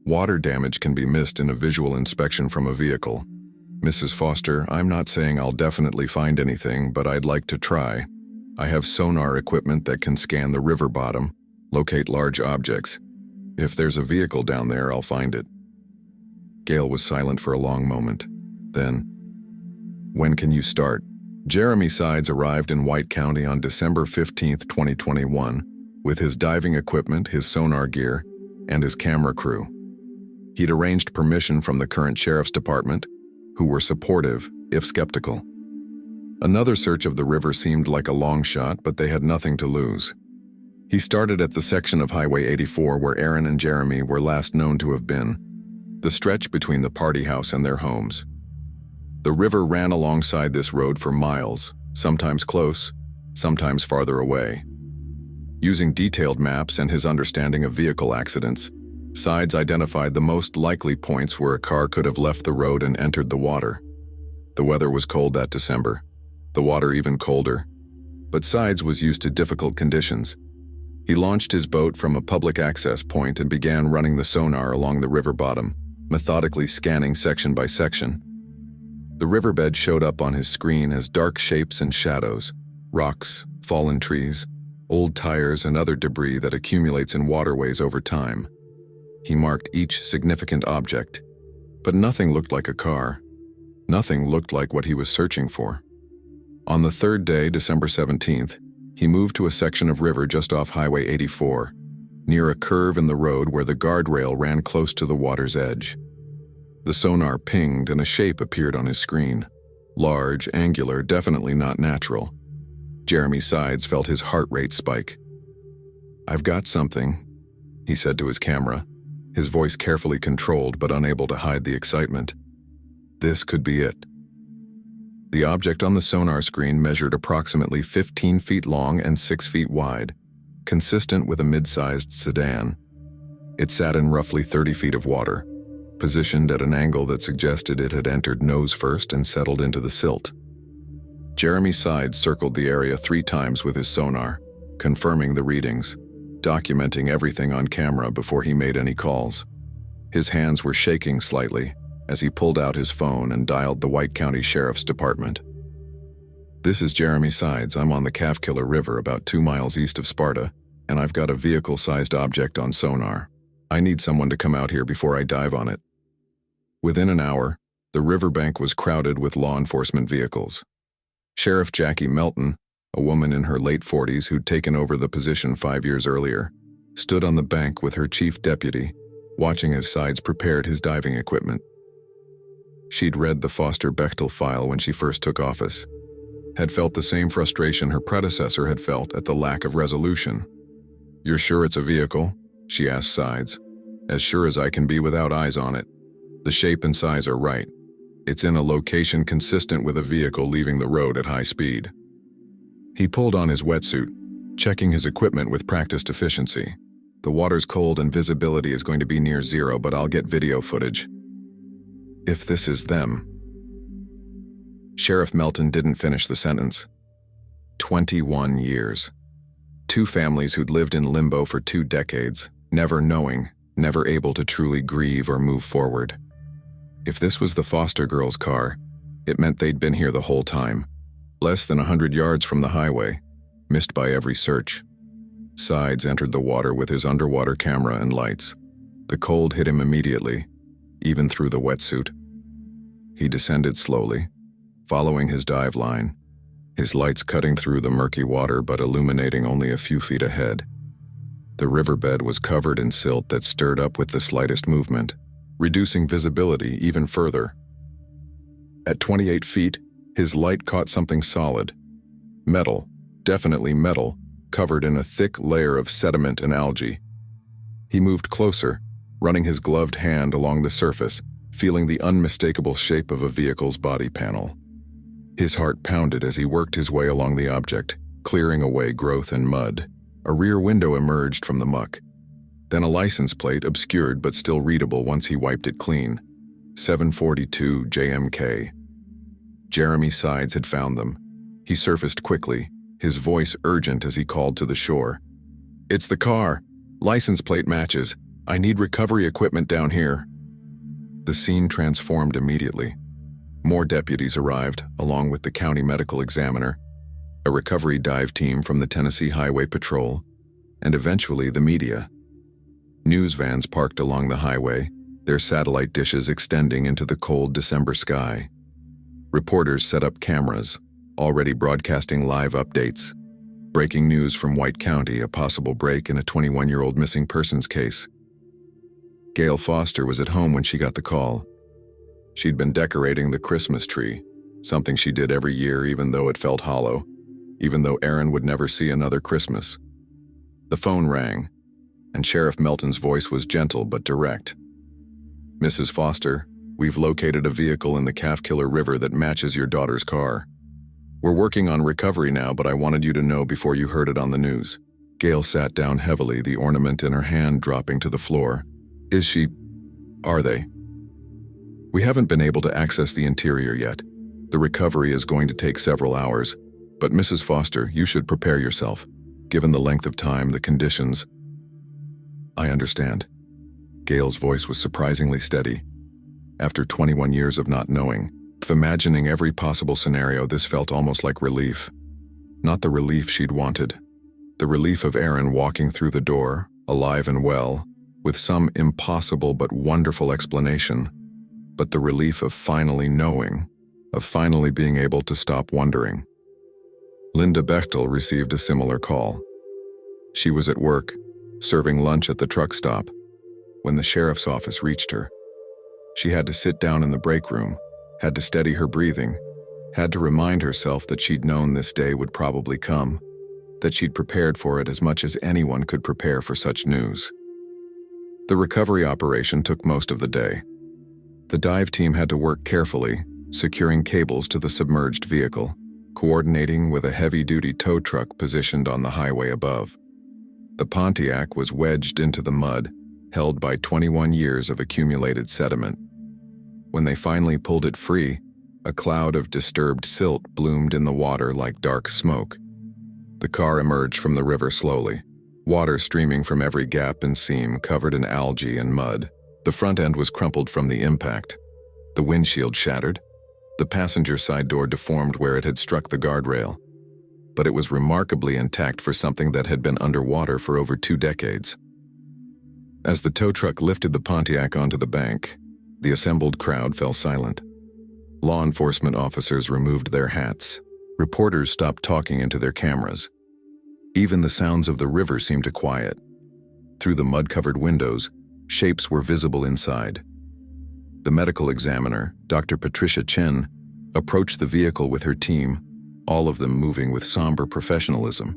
Water damage can be missed in a visual inspection from a vehicle. Mrs. Foster, I'm not saying I'll definitely find anything, but I'd like to try. I have sonar equipment that can scan the river bottom, locate large objects. If there's a vehicle down there, I'll find it." Gail was silent for a long moment. Then, "When can you start?" Jeremy Sides arrived in White County on December 15, 2021, with his diving equipment, his sonar gear, and his camera crew. He'd arranged permission from the current sheriff's department, who were supportive, if skeptical. Another search of the river seemed like a long shot, but they had nothing to lose. He started at the section of Highway 84 where Aaron and Jeremy were last known to have been, the stretch between the party house and their homes. The river ran alongside this road for miles, sometimes close, sometimes farther away. Using detailed maps and his understanding of vehicle accidents, Sides identified the most likely points where a car could have left the road and entered the water. The weather was cold that December, the water even colder, but Sides was used to difficult conditions. He launched his boat from a public access point and began running the sonar along the river bottom, methodically scanning section by section. The riverbed showed up on his screen as dark shapes and shadows, rocks, fallen trees, old tires, and other debris that accumulates in waterways over time. He marked each significant object, but nothing looked like a car. Nothing looked like what he was searching for. On the 3rd day, December 17th, he moved to a section of river just off Highway 84, near a curve in the road where the guardrail ran close to the water's edge. The sonar pinged and a shape appeared on his screen. Large, angular, definitely not natural. Jeremy Sides felt his heart rate spike. "I've got something," he said to his camera, his voice carefully controlled but unable to hide the excitement. "This could be it." The object on the sonar screen measured approximately 15 feet long and 6 feet wide, consistent with a mid-sized sedan. It sat in roughly 30 feet of water, positioned at an angle that suggested it had entered nose first and settled into the silt. Jeremy Sides circled the area 3 times with his sonar, confirming the readings, documenting everything on camera before he made any calls. His hands were shaking slightly as he pulled out his phone and dialed the White County Sheriff's Department. "This is Jeremy Sides. I'm on the Calfkiller River about 2 miles east of Sparta, and I've got a vehicle-sized object on sonar. I need someone to come out here before I dive on it." Within an hour, the riverbank was crowded with law enforcement vehicles. Sheriff Jackie Melton, a woman in her late 40s who'd taken over the position 5 years earlier, stood on the bank with her chief deputy, watching as Sides prepared his diving equipment. She'd read the Foster Bechtel file when she first took office, had felt the same frustration her predecessor had felt at the lack of resolution. "You're sure it's a vehicle?" she asked Sides. "As sure as I can be without eyes on it. The shape and size are right. It's in a location consistent with a vehicle leaving the road at high speed." He pulled on his wetsuit, checking his equipment with practiced efficiency. "The water's cold and visibility is going to be near zero, but I'll get video footage." "If this is them." Sheriff Melton didn't finish the sentence. 21 years. 2 families who'd lived in limbo for 2 decades, never knowing, never able to truly grieve or move forward. If this was the Foster girls' car, it meant they'd been here the whole time, less than 100 yards from the highway, missed by every search. Sides entered the water with his underwater camera and lights. The cold hit him immediately, even through the wetsuit. He descended slowly, following his dive line, his lights cutting through the murky water but illuminating only a few feet ahead. The riverbed was covered in silt that stirred up with the slightest movement, reducing visibility even further. At 28 feet, his light caught something solid. Metal, definitely metal, covered in a thick layer of sediment and algae. He moved closer, running his gloved hand along the surface, feeling the unmistakable shape of a vehicle's body panel. His heart pounded as he worked his way along the object, clearing away growth and mud. A rear window emerged from the muck. Then a license plate, obscured but still readable once he wiped it clean. 742 JMK. Jeremy Sides had found them. He surfaced quickly, his voice urgent as he called to the shore. "It's the car. License plate matches. I need recovery equipment down here." The scene transformed immediately. More deputies arrived, along with the county medical examiner, a recovery dive team from the Tennessee Highway Patrol, and eventually the media. News vans parked along the highway, their satellite dishes extending into the cold December sky. Reporters set up cameras, already broadcasting live updates. Breaking news from White County, a possible break in a 21-year-old missing persons case. Gail Foster was at home when she got the call. She'd been decorating the Christmas tree, something she did every year even though it felt hollow, even though Aaron would never see another Christmas. The phone rang, and Sheriff Melton's voice was gentle but direct. "Mrs. Foster, we've located a vehicle in the Calfkiller River that matches your daughter's car. We're working on recovery now, but I wanted you to know before you heard it on the news." Gail sat down heavily, the ornament in her hand dropping to the floor. Are they? "We haven't been able to access the interior yet. The recovery is going to take several hours, but Mrs. Foster, you should prepare yourself, given the length of time, the conditions." "I understand." Gail's voice was surprisingly steady. After 21 years of not knowing, of imagining every possible scenario, this felt almost like relief. Not the relief she'd wanted. The relief of Aaron walking through the door, alive and well, with some impossible but wonderful explanation, but the relief of finally knowing, of finally being able to stop wondering. Linda Bechtel received a similar call. She was at work, serving lunch at the truck stop, when the sheriff's office reached her. She had to sit down in the break room, had to steady her breathing, had to remind herself that she'd known this day would probably come, that she'd prepared for it as much as anyone could prepare for such news. The recovery operation took most of the day. The dive team had to work carefully, securing cables to the submerged vehicle, coordinating with a heavy-duty tow truck positioned on the highway above. The Pontiac was wedged into the mud, held by 21 years of accumulated sediment. When they finally pulled it free, a cloud of disturbed silt bloomed in the water like dark smoke. The car emerged from the river slowly, water streaming from every gap and seam covered in algae and mud. The front end was crumpled from the impact. The windshield shattered. The passenger side door deformed where it had struck the guardrail. But it was remarkably intact for something that had been underwater for over 2 decades. As the tow truck lifted the Pontiac onto the bank, the assembled crowd fell silent. Law enforcement officers removed their hats. Reporters stopped talking into their cameras. Even the sounds of the river seemed to quiet. Through the mud-covered windows, shapes were visible inside. The medical examiner, Dr. Patricia Chen, approached the vehicle with her team, all of them moving with somber professionalism.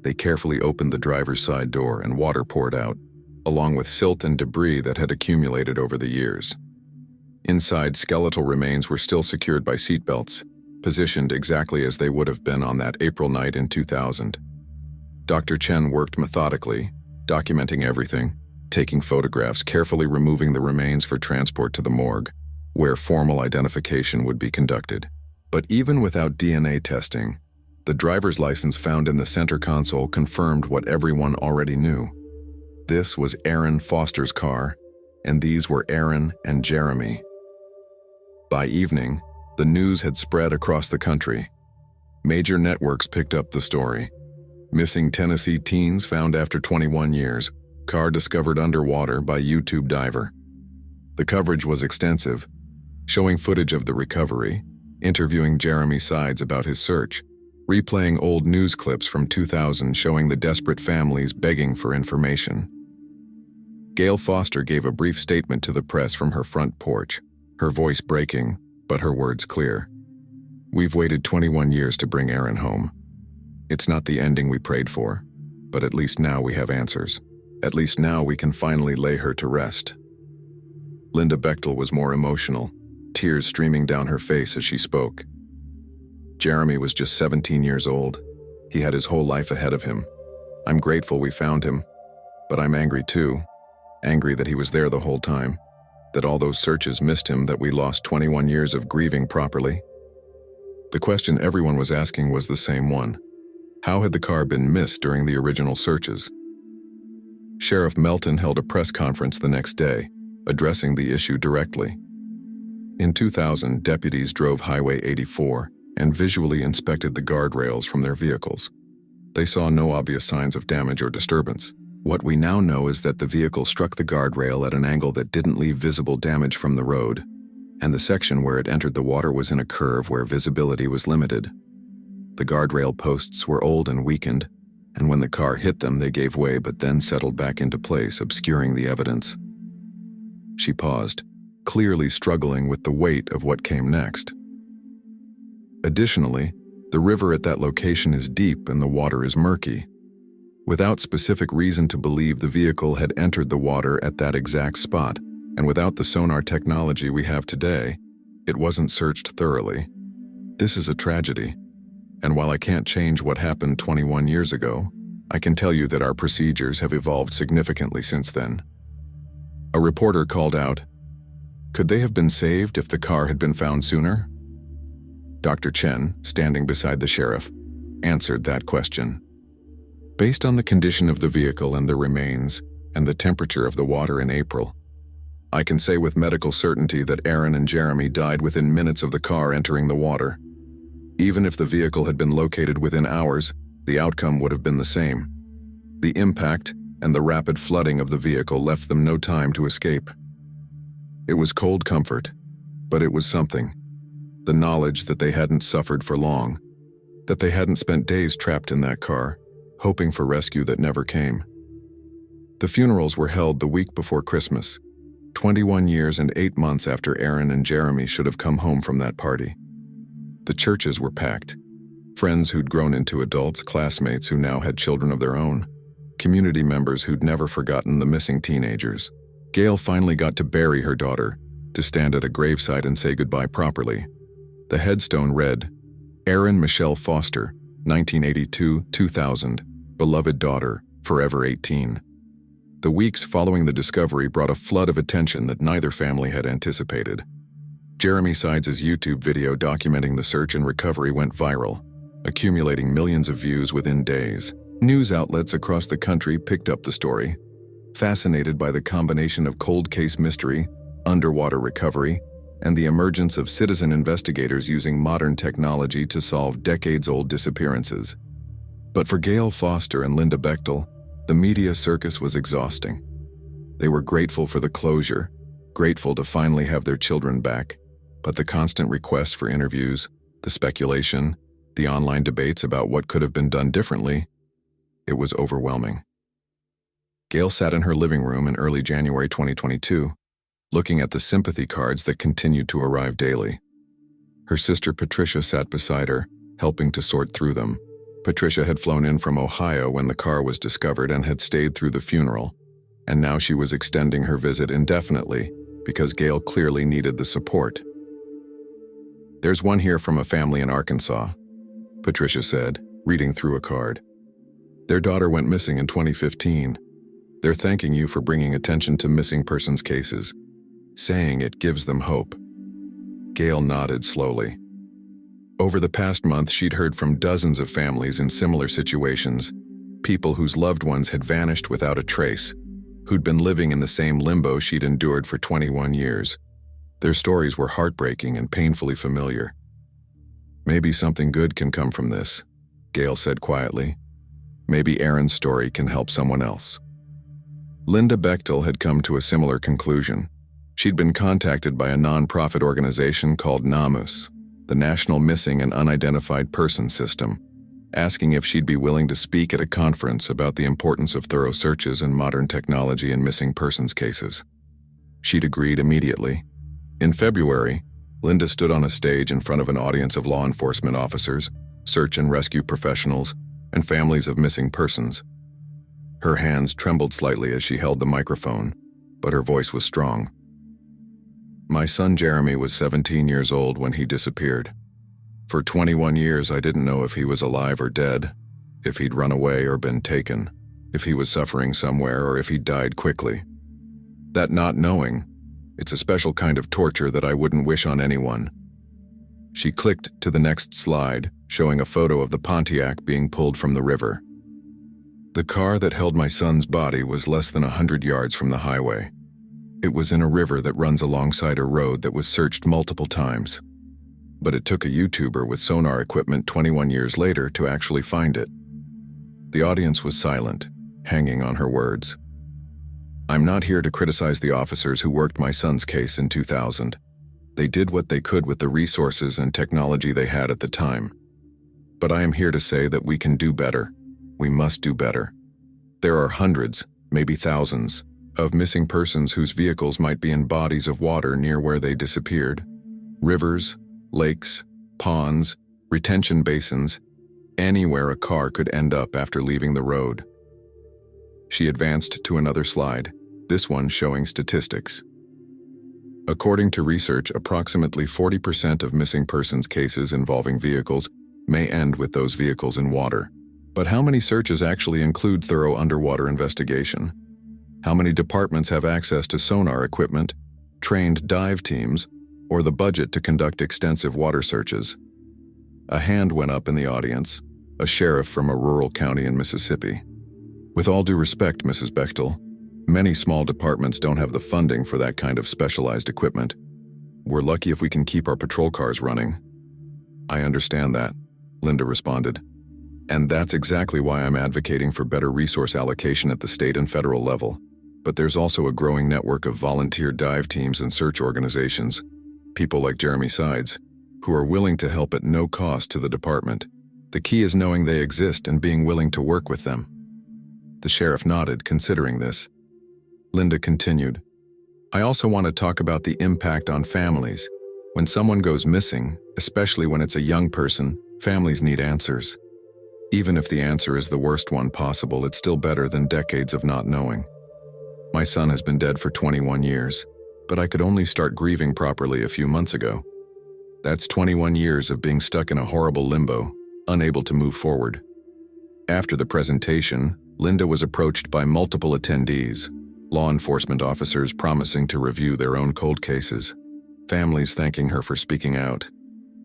They carefully opened the driver's side door and water poured out, along with silt and debris that had accumulated over the years. Inside, skeletal remains were still secured by seatbelts, positioned exactly as they would have been on that April night in 2000. Dr. Chen worked methodically, documenting everything, taking photographs, carefully removing the remains for transport to the morgue, where formal identification would be conducted. But even without DNA testing, the driver's license found in the center console confirmed what everyone already knew. This was Aaron Foster's car, and these were Aaron and Jeremy. By evening, the news had spread across the country. Major networks picked up the story. Missing Tennessee teens found after 21 years, car discovered underwater by YouTube diver. The coverage was extensive, showing footage of the recovery, interviewing Jeremy Sides about his search, replaying old news clips from 2000 showing the desperate families begging for information. Gail Foster gave a brief statement to the press from her front porch, her voice breaking, but her words clear. "We've waited 21 years to bring Aaron home. It's not the ending we prayed for, but at least now we have answers. At least now we can finally lay her to rest." Linda Bechtel was more emotional, tears streaming down her face as she spoke. Jeremy was just 17 years old. He had his whole life ahead of him. "I'm grateful we found him, but I'm angry too. Angry that he was there the whole time, that all those searches missed him, that we lost 21 years of grieving properly." The question everyone was asking was the same one. How had the car been missed during the original searches? Sheriff Melton held a press conference the next day, addressing the issue directly. In 2000, deputies drove Highway 84 and visually inspected the guardrails from their vehicles. They saw no obvious signs of damage or disturbance. What we now know is that the vehicle struck the guardrail at an angle that didn't leave visible damage from the road, and the section where it entered the water was in a curve where visibility was limited. The guardrail posts were old and weakened, and when the car hit them, they gave way but then settled back into place, obscuring the evidence. She paused, clearly struggling with the weight of what came next. Additionally, the river at that location is deep and the water is murky. Without specific reason to believe the vehicle had entered the water at that exact spot, and without the sonar technology we have today, it wasn't searched thoroughly. This is a tragedy, and while I can't change what happened 21 years ago, I can tell you that our procedures have evolved significantly since then. A reporter called out, "Could they have been saved if the car had been found sooner?" Dr. Chen, standing beside the sheriff, answered that question. "Based on the condition of the vehicle and the remains, and the temperature of the water in April, I can say with medical certainty that Aaron and Jeremy died within minutes of the car entering the water. Even if the vehicle had been located within hours, the outcome would have been the same. The impact and the rapid flooding of the vehicle left them no time to escape. It was cold comfort, but it was something. The knowledge that they hadn't suffered for long, that they hadn't spent days trapped in that car, hoping for rescue that never came." The funerals were held the week before Christmas, 21 years and 8 months after Aaron and Jeremy should have come home from that party. The churches were packed. Friends who'd grown into adults, classmates who now had children of their own, community members who'd never forgotten the missing teenagers. Gail finally got to bury her daughter, to stand at a gravesite and say goodbye properly. The headstone read, "Aaron Michelle Foster, 1982-2000, beloved daughter, forever 18." The weeks following the discovery brought a flood of attention that neither family had anticipated. Jeremy Sides' YouTube video documenting the search and recovery went viral, accumulating millions of views within days. News outlets across the country picked up the story, fascinated by the combination of cold case mystery, underwater recovery, and the emergence of citizen investigators using modern technology to solve decades-old disappearances. But for Gail Foster and Linda Bechtel, the media circus was exhausting. They were grateful for the closure, grateful to finally have their children back, but the constant requests for interviews, the speculation, the online debates about what could have been done differently, it was overwhelming. Gail sat in her living room in early January 2022, looking at the sympathy cards that continued to arrive daily. Her sister Patricia sat beside her, helping to sort through them. Patricia had flown in from Ohio when the car was discovered and had stayed through the funeral, and now she was extending her visit indefinitely because Gail clearly needed the support. "There's one here from a family in Arkansas," Patricia said, reading through a card. "Their daughter went missing in 2015. They're thanking you for bringing attention to missing persons cases, saying it gives them hope." Gail nodded slowly. Over the past month, she'd heard from dozens of families in similar situations, people whose loved ones had vanished without a trace, who'd been living in the same limbo she'd endured for 21 years. Their stories were heartbreaking and painfully familiar. "Maybe something good can come from this," Gail said quietly. "Maybe Aaron's story can help someone else." Linda Bechtel had come to a similar conclusion. She'd been contacted by a non-profit organization called NAMUS, the National Missing and Unidentified Persons System, asking if she'd be willing to speak at a conference about the importance of thorough searches and modern technology in missing persons cases. She'd agreed immediately. In February, Linda stood on a stage in front of an audience of law enforcement officers, search and rescue professionals, and families of missing persons. Her hands trembled slightly as she held the microphone, but her voice was strong. "My son Jeremy was 17 years old when he disappeared. For 21 years I didn't know if he was alive or dead, if he'd run away or been taken, if he was suffering somewhere or if he'd died quickly. That not knowing, it's a special kind of torture that I wouldn't wish on anyone." She clicked to the next slide, showing a photo of the Pontiac being pulled from the river. The car that held my son's body was less than 100 yards from the highway. It was in a river that runs alongside a road that was searched multiple times. But it took a YouTuber with sonar equipment 21 years later to actually find it. The audience was silent, hanging on her words. "I'm not here to criticize the officers who worked my son's case in 2000. They did what they could with the resources and technology they had at the time. But I am here to say that we can do better. We must do better. There are hundreds, maybe thousands, of missing persons whose vehicles might be in bodies of water near where they disappeared. Rivers, lakes, ponds, retention basins, anywhere a car could end up after leaving the road." She advanced to another slide, this one showing statistics. According to research, approximately 40% of missing persons cases involving vehicles may end with those vehicles in water. But how many searches actually include thorough underwater investigation? How many departments have access to sonar equipment, trained dive teams, or the budget to conduct extensive water searches? A hand went up in the audience, a sheriff from a rural county in Mississippi. "With all due respect, Mrs. Bechtel, many small departments don't have the funding for that kind of specialized equipment. We're lucky if we can keep our patrol cars running." "I understand that," Linda responded. "And that's exactly why I'm advocating for better resource allocation at the state and federal level. But there's also a growing network of volunteer dive teams and search organizations, people like Jeremy Sides, who are willing to help at no cost to the department. The key is knowing they exist and being willing to work with them." The sheriff nodded, considering this. Linda continued, "I also want to talk about the impact on families. When someone goes missing, especially when it's a young person, families need answers. Even if the answer is the worst one possible, it's still better than decades of not knowing. My son has been dead for 21 years, but I could only start grieving properly a few months ago. That's 21 years of being stuck in a horrible limbo, unable to move forward. After the presentation, Linda was approached by multiple attendees, law enforcement officers promising to review their own cold cases, families thanking her for speaking out,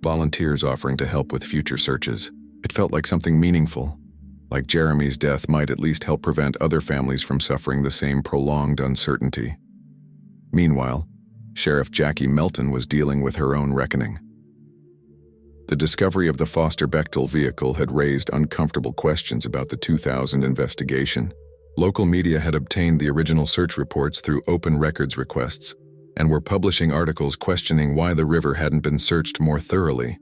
volunteers offering to help with future searches. It felt like something meaningful, like Jeremy's death might at least help prevent other families from suffering the same prolonged uncertainty. Meanwhile, Sheriff Jackie Melton was dealing with her own reckoning. The discovery of the Foster Bechtel vehicle had raised uncomfortable questions about the 2000 investigation. Local media had obtained the original search reports through open records requests and were publishing articles questioning why the river hadn't been searched more thoroughly.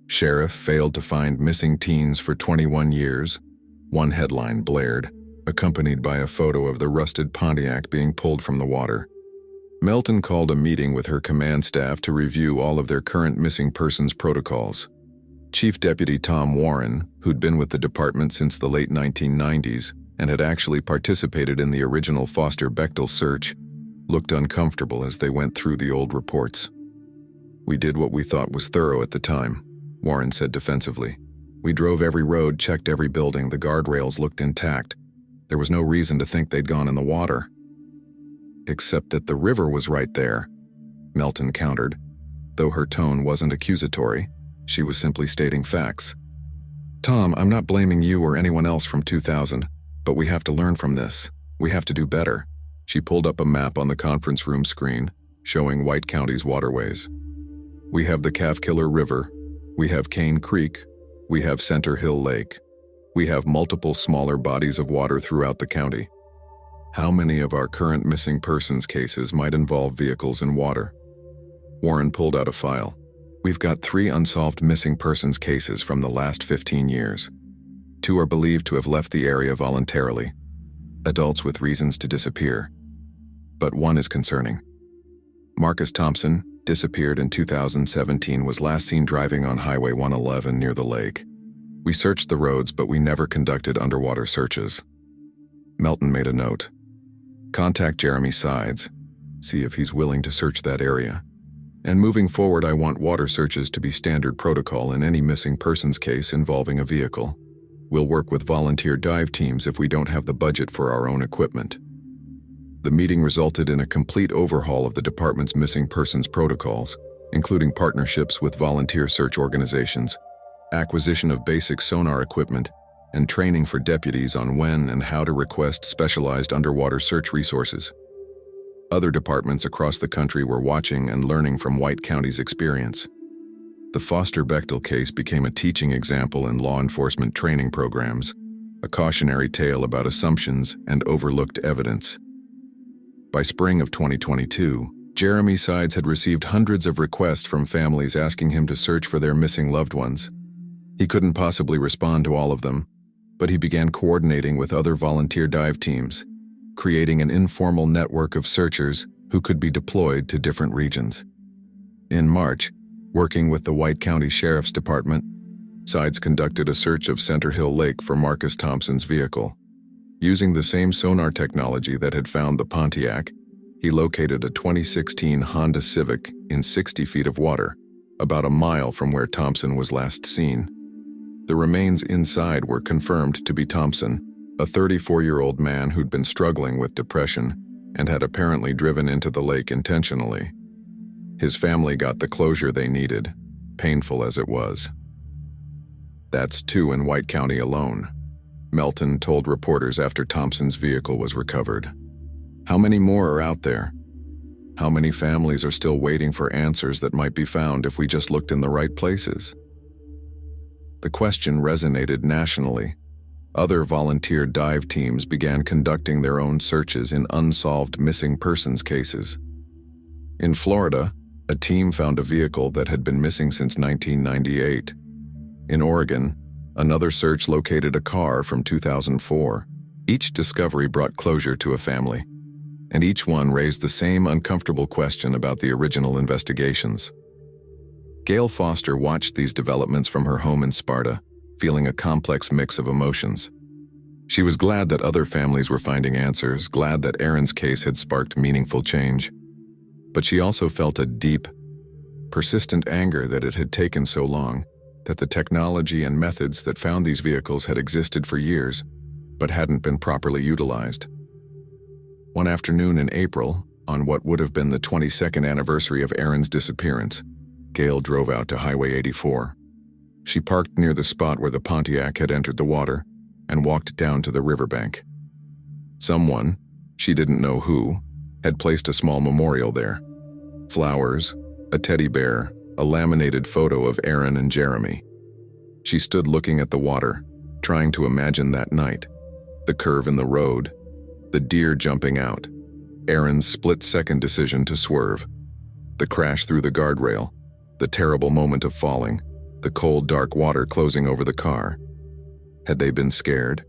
Sheriff failed to find missing teens for 21 years, one headline blared, accompanied by a photo of the rusted Pontiac being pulled from the water. Melton called a meeting with her command staff to review all of their current missing persons protocols. Chief Deputy Tom Warren, who'd been with the department since the late 1990s and had actually participated in the original Foster Bechtel search, looked uncomfortable as they went through the old reports. "We did what we thought was thorough at the time," Warren said defensively. "We drove every road, checked every building, the guardrails looked intact. There was no reason to think they'd gone in the water." "Except that the river was right there," Melton countered. Though her tone wasn't accusatory, she was simply stating facts. "Tom, I'm not blaming you or anyone else from 2000, but we have to learn from this. We have to do better." She pulled up a map on the conference room screen, showing White County's waterways. "We have the Calfkiller River. We have Cane Creek. We have Center Hill Lake. We have multiple smaller bodies of water throughout the county. How many of our current missing persons cases might involve vehicles in water?" Warren pulled out a file. "We've got 3 unsolved missing persons cases from the last 15 years. 2 are believed to have left the area voluntarily, adults with reasons to disappear. But 1 is concerning. Marcus Thompson, disappeared in 2017, was last seen driving on Highway 111 near the lake. We searched the roads, but we never conducted underwater searches." Melton made a note. "Contact Jeremy Sides, see if he's willing to search that area. And moving forward, I want water searches to be standard protocol in any missing persons case involving a vehicle. We'll work with volunteer dive teams if we don't have the budget for our own equipment." The meeting resulted in a complete overhaul of the department's missing persons protocols, including partnerships with volunteer search organizations, acquisition of basic sonar equipment, and training for deputies on when and how to request specialized underwater search resources. Other departments across the country were watching and learning from White County's experience. The Foster Bechtel case became a teaching example in law enforcement training programs, a cautionary tale about assumptions and overlooked evidence. By spring of 2022, Jeremy Sides had received hundreds of requests from families asking him to search for their missing loved ones. He couldn't possibly respond to all of them, but he began coordinating with other volunteer dive teams, creating an informal network of searchers who could be deployed to different regions. In March, working with the White County Sheriff's Department, Sides conducted a search of Center Hill Lake for Marcus Thompson's vehicle. Using the same sonar technology that had found the Pontiac, he located a 2016 Honda Civic in 60 feet of water, about a mile from where Thompson was last seen. The remains inside were confirmed to be Thompson, a 34-year-old man who'd been struggling with depression and had apparently driven into the lake intentionally. His family got the closure they needed, painful as it was. "That's 2 in White County alone," Melton told reporters after Thompson's vehicle was recovered. "How many more are out there? How many families are still waiting for answers that might be found if we just looked in the right places?" The question resonated nationally. Other volunteer dive teams began conducting their own searches in unsolved missing persons cases. In Florida, a team found a vehicle that had been missing since 1998. In Oregon, another search located a car from 2004. Each discovery brought closure to a family, and each one raised the same uncomfortable question about the original investigations. Gail Foster watched these developments from her home in Sparta, feeling a complex mix of emotions. She was glad that other families were finding answers, glad that Aaron's case had sparked meaningful change. But she also felt a deep, persistent anger that it had taken so long, that the technology and methods that found these vehicles had existed for years, but hadn't been properly utilized. One afternoon in April, on what would have been the 22nd anniversary of Erin's disappearance, Gail drove out to Highway 84. She parked near the spot where the Pontiac had entered the water and walked down to the riverbank. Someone, she didn't know who, had placed a small memorial there. Flowers, a teddy bear, a laminated photo of Erin and Jeremy. She stood looking at the water, trying to imagine that night, the curve in the road, the deer jumping out, Erin's split-second decision to swerve, the crash through the guardrail, the terrible moment of falling, the cold, dark water closing over the car. Had they been scared?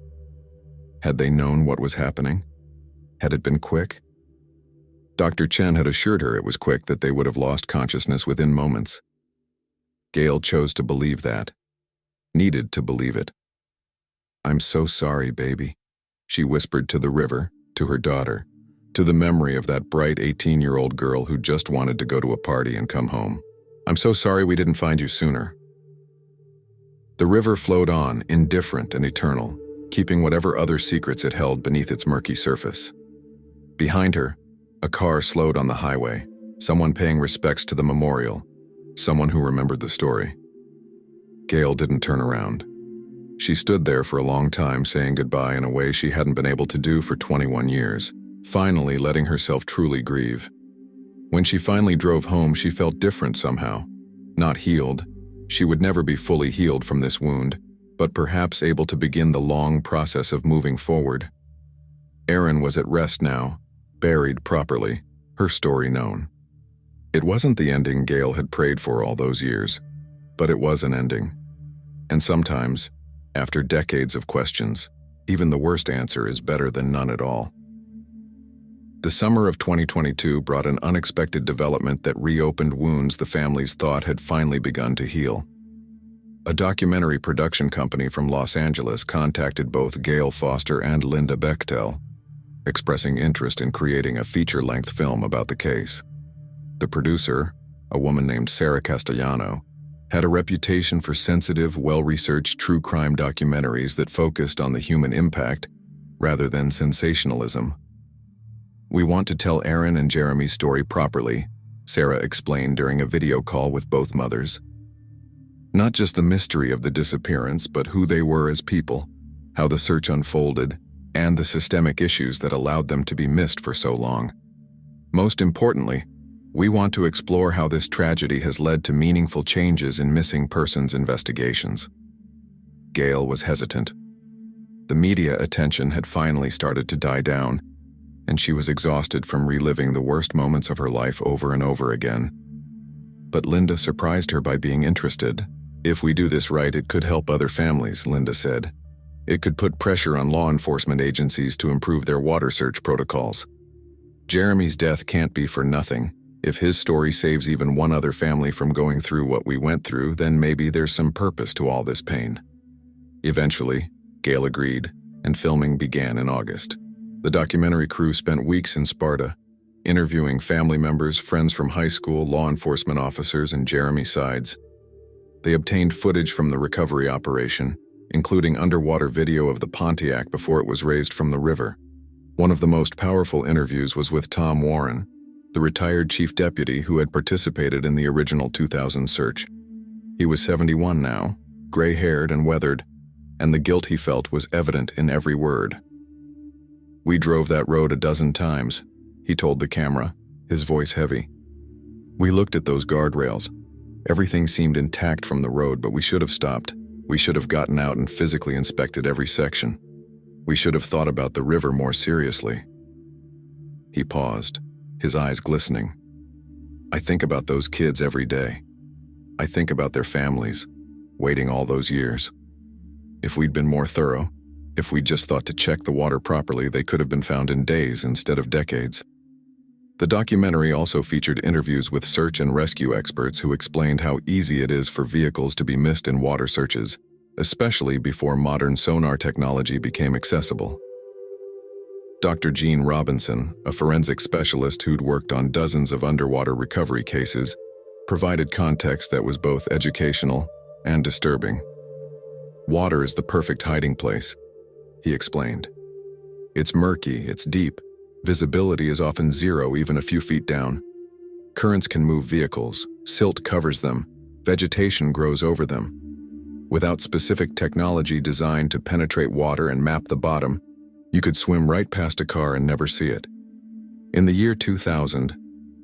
Had they known what was happening? Had it been quick? Dr. Chen had assured her it was quick, that they would have lost consciousness within moments. Gail chose to believe that. Needed to believe it. "I'm so sorry, baby," she whispered to the river, to her daughter, to the memory of that bright 18-year-old girl who just wanted to go to a party and come home. "I'm so sorry we didn't find you sooner." The river flowed on, indifferent and eternal, keeping whatever other secrets it held beneath its murky surface. Behind her, a car slowed on the highway, someone paying respects to the memorial, someone who remembered the story. Gail didn't turn around. She stood there for a long time, saying goodbye in a way she hadn't been able to do for 21 years, finally letting herself truly grieve. When she finally drove home, she felt different somehow. Not healed. She would never be fully healed from this wound, but perhaps able to begin the long process of moving forward. Erin was at rest now, buried properly, her story known. It wasn't the ending Gail had prayed for all those years, but it was an ending. And sometimes, after decades of questions, even the worst answer is better than none at all. The summer of 2022 brought an unexpected development that reopened wounds the families thought had finally begun to heal. A documentary production company from Los Angeles contacted both Gail Foster and Linda Bechtel, expressing interest in creating a feature-length film about the case. The producer, a woman named Sarah Castellano, had a reputation for sensitive, well-researched true crime documentaries that focused on the human impact rather than sensationalism. "We want to tell Erin and Jeremy's story properly," Sarah explained during a video call with both mothers. "Not just the mystery of the disappearance, but who they were as people, how the search unfolded, and the systemic issues that allowed them to be missed for so long. Most importantly, we want to explore how this tragedy has led to meaningful changes in missing persons investigations." Gail was hesitant. The media attention had finally started to die down, and she was exhausted from reliving the worst moments of her life over and over again. But Linda surprised her by being interested. "If we do this right, it could help other families," Linda said. "It could put pressure on law enforcement agencies to improve their water search protocols. Jeremy's death can't be for nothing. If his story saves even one other family from going through what we went through, then maybe there's some purpose to all this pain." Eventually, Gail agreed, and filming began in August. The documentary crew spent weeks in Sparta, interviewing family members, friends from high school, law enforcement officers, and Jeremy's sides. They obtained footage from the recovery operation, including underwater video of the Pontiac before it was raised from the river. One of the most powerful interviews was with Tom Warren, the retired chief deputy who had participated in the original 2000 search. He was 71 now, gray-haired and weathered, and the guilt he felt was evident in every word. "We drove that road a dozen times," he told the camera, his voice heavy. "We looked at those guardrails. Everything seemed intact from the road, but we should have stopped. We should have gotten out and physically inspected every section. We should have thought about the river more seriously." He paused, his eyes glistening. "I think about those kids every day. I think about their families, waiting all those years. If we'd been more thorough, if we'd just thought to check the water properly, they could have been found in days instead of decades." The documentary also featured interviews with search and rescue experts who explained how easy it is for vehicles to be missed in water searches, especially before modern sonar technology became accessible. Dr. Gene Robinson, a forensic specialist who'd worked on dozens of underwater recovery cases, provided context that was both educational and disturbing. Water is the perfect hiding place, he explained. It's murky, it's deep. Visibility is often zero even a few feet down. Currents can move vehicles, silt covers them, vegetation grows over them. Without specific technology designed to penetrate water and map the bottom, you could swim right past a car and never see it. In the year 2000,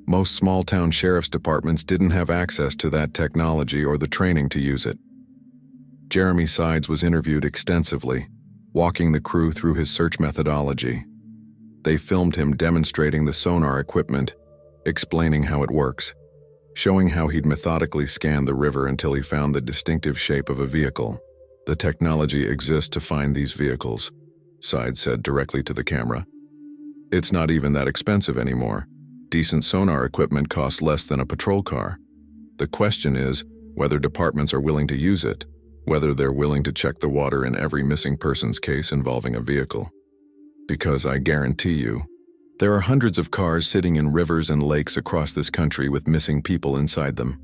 most small-town sheriff's departments didn't have access to that technology or the training to use it. Jeremy Sides was interviewed extensively, walking the crew through his search methodology. They filmed him demonstrating the sonar equipment, explaining how it works, showing how he'd methodically scanned the river until he found the distinctive shape of a vehicle. The technology exists to find these vehicles, Sides said directly to the camera. It's not even that expensive anymore. Decent sonar equipment costs less than a patrol car. The question is whether departments are willing to use it, whether they're willing to check the water in every missing persons case involving a vehicle. Because I guarantee you, there are hundreds of cars sitting in rivers and lakes across this country with missing people inside them.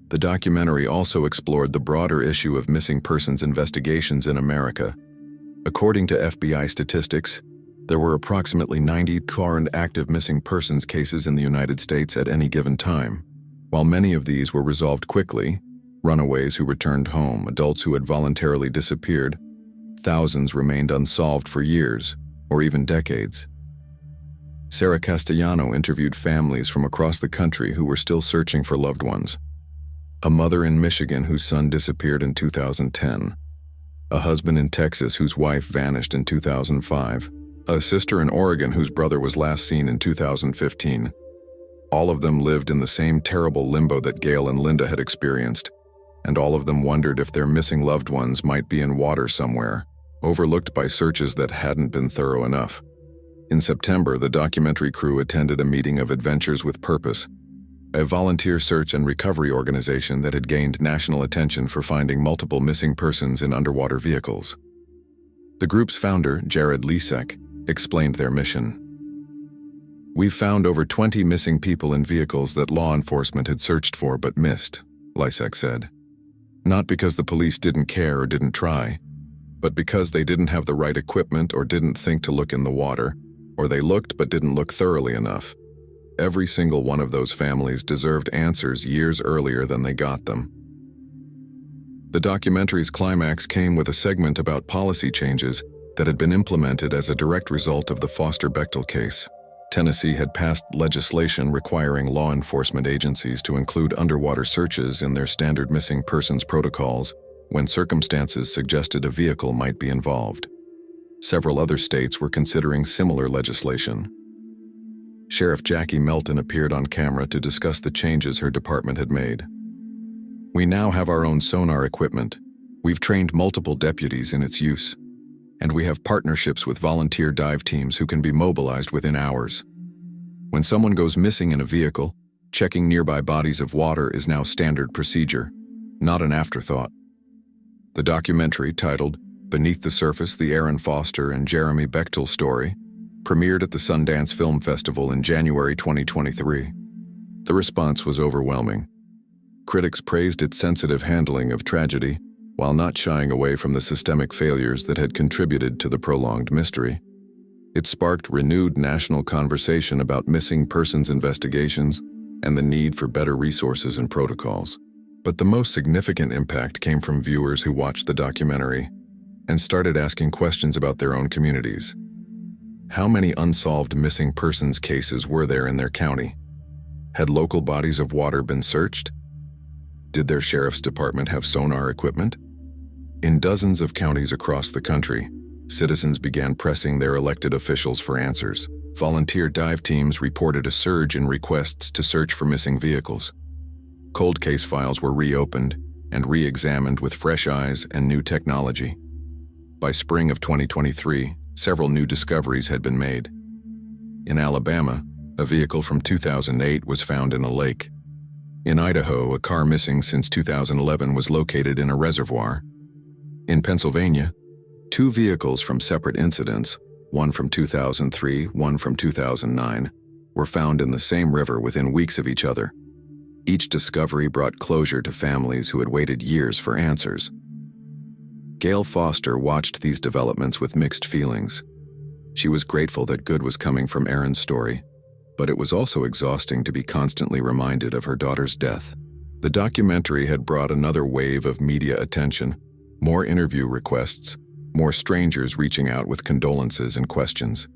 The documentary also explored the broader issue of missing persons investigations in America. According to FBI statistics, there were approximately 90 current active missing persons cases in the United States at any given time. While many of these were resolved quickly, runaways who returned home, adults who had voluntarily disappeared, thousands remained unsolved for years, or even decades. Sarah Castellano interviewed families from across the country who were still searching for loved ones. A mother in Michigan whose son disappeared in 2010. A husband in Texas whose wife vanished in 2005. A sister in Oregon whose brother was last seen in 2015. All of them lived in the same terrible limbo that Gail and Linda had experienced, and all of them wondered if their missing loved ones might be in water somewhere, overlooked by searches that hadn't been thorough enough. In September, the documentary crew attended a meeting of Adventures with Purpose, a volunteer search and recovery organization that had gained national attention for finding multiple missing persons in underwater vehicles. The group's founder, Jared Lisek, explained their mission. We've found over 20 missing people in vehicles that law enforcement had searched for but missed, Lisek said. Not because the police didn't care or didn't try, but because they didn't have the right equipment or didn't think to look in the water, or they looked but didn't look thoroughly enough. Every single one of those families deserved answers years earlier than they got them. The documentary's climax came with a segment about policy changes that had been implemented as a direct result of the Foster-Bechtel case. Tennessee had passed legislation requiring law enforcement agencies to include underwater searches in their standard missing persons protocols when circumstances suggested a vehicle might be involved. Several other states were considering similar legislation. Sheriff Jackie Melton appeared on camera to discuss the changes her department had made. We now have our own sonar equipment. We've trained multiple deputies in its use. And we have partnerships with volunteer dive teams who can be mobilized within hours. When someone goes missing in a vehicle, checking nearby bodies of water is now standard procedure, not an afterthought. The documentary, titled Beneath the Surface, the Aaron Foster and Jeremy Bechtel Story, premiered at the Sundance Film Festival in January 2023. The response was overwhelming. Critics praised its sensitive handling of tragedy, while not shying away from the systemic failures that had contributed to the prolonged mystery. It sparked renewed national conversation about missing persons investigations and the need for better resources and protocols. But the most significant impact came from viewers who watched the documentary and started asking questions about their own communities. How many unsolved missing persons cases were there in their county? Had local bodies of water been searched? Did their sheriff's department have sonar equipment? In dozens of counties across the country, citizens began pressing their elected officials for answers. Volunteer dive teams reported a surge in requests to search for missing vehicles. Cold case files were reopened and re-examined with fresh eyes and new technology. By spring of 2023, several new discoveries had been made. In Alabama, a vehicle from 2008 was found in a lake. In Idaho, a car missing since 2011 was located in a reservoir. In Pennsylvania, 2 vehicles from separate incidents, one from 2003, one from 2009, were found in the same river within weeks of each other. Each discovery brought closure to families who had waited years for answers. Gail Foster watched these developments with mixed feelings. She was grateful that good was coming from Erin's story, but it was also exhausting to be constantly reminded of her daughter's death. The documentary had brought another wave of media attention, more interview requests, more strangers reaching out with condolences and questions.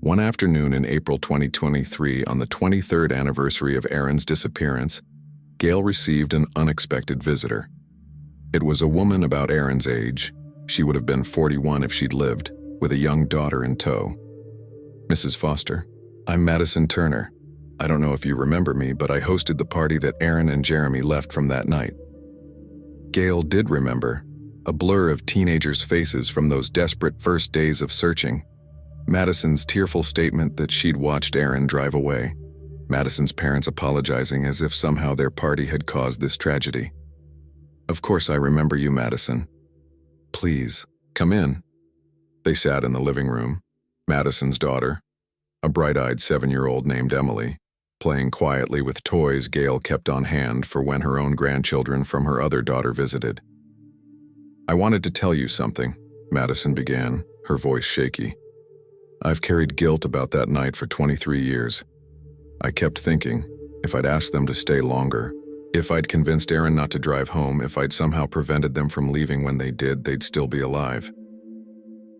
One afternoon in April 2023, on the 23rd anniversary of Erin's disappearance, Gail received an unexpected visitor. It was a woman about Erin's age. She would have been 41 if she'd lived, with a young daughter in tow. "Mrs. Foster, I'm Madison Turner. I don't know if you remember me, but I hosted the party that Erin and Jeremy left from that night." Gail did remember, a blur of teenagers' faces from those desperate first days of searching. Madison's tearful statement that she'd watched Erin drive away. Madison's parents apologizing as if somehow their party had caused this tragedy. "Of course I remember you, Madison. Please, come in." They sat in the living room, Madison's daughter, a bright-eyed 7-year-old named Emily, playing quietly with toys Gail kept on hand for when her own grandchildren from her other daughter visited. "I wanted to tell you something," Madison began, her voice shaky. "I've carried guilt about that night for 23 years. I kept thinking, if I'd asked them to stay longer, if I'd convinced Erin not to drive home, if I'd somehow prevented them from leaving when they did, they'd still be alive."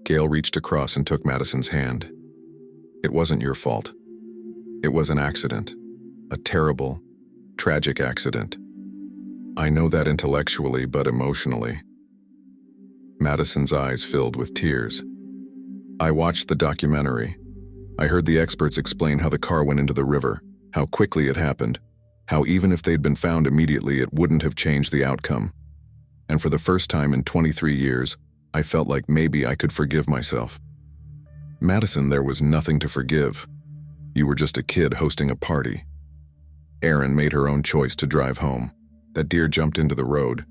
Gail reached across and took Madison's hand. "It wasn't your fault. It was an accident. A terrible, tragic accident. I know that intellectually, but emotionally." Madison's eyes filled with tears. "I watched the documentary. I heard the experts explain how the car went into the river, how quickly it happened, how even if they'd been found immediately, it wouldn't have changed the outcome. And for the first time in 23 years, I felt like maybe I could forgive myself." "Madison, there was nothing to forgive. You were just a kid hosting a party. Erin made her own choice to drive home. That deer jumped into the road.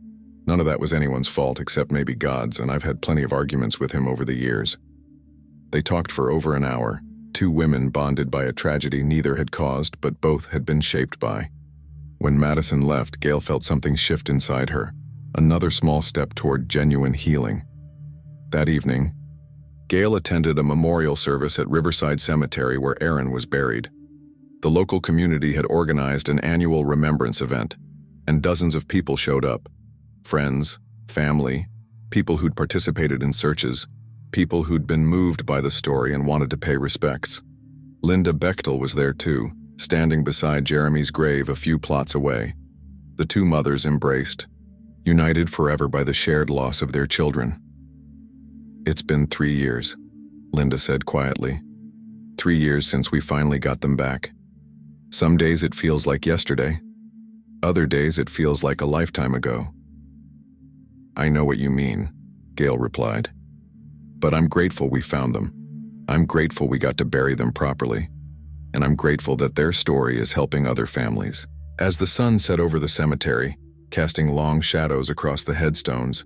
None of that was anyone's fault except maybe God's, and I've had plenty of arguments with him over the years." They talked for over an hour, two women bonded by a tragedy neither had caused but both had been shaped by. When Madison left, Gail felt something shift inside her, another small step toward genuine healing. That evening, Gail attended a memorial service at Riverside Cemetery where Erin was buried. The local community had organized an annual remembrance event, and dozens of people showed up. Friends, family, people who'd participated in searches, people who'd been moved by the story and wanted to pay respects. Linda Bechtel was there too, standing beside Jeremy's grave a few plots away. The two mothers embraced, united forever by the shared loss of their children. "It's been 3 years," Linda said quietly. 3 years since we finally got them back. Some days it feels like yesterday. Other days it feels like a lifetime ago." "I know what you mean," Gail replied. "But I'm grateful we found them. I'm grateful we got to bury them properly. And I'm grateful that their story is helping other families." As the sun set over the cemetery, casting long shadows across the headstones,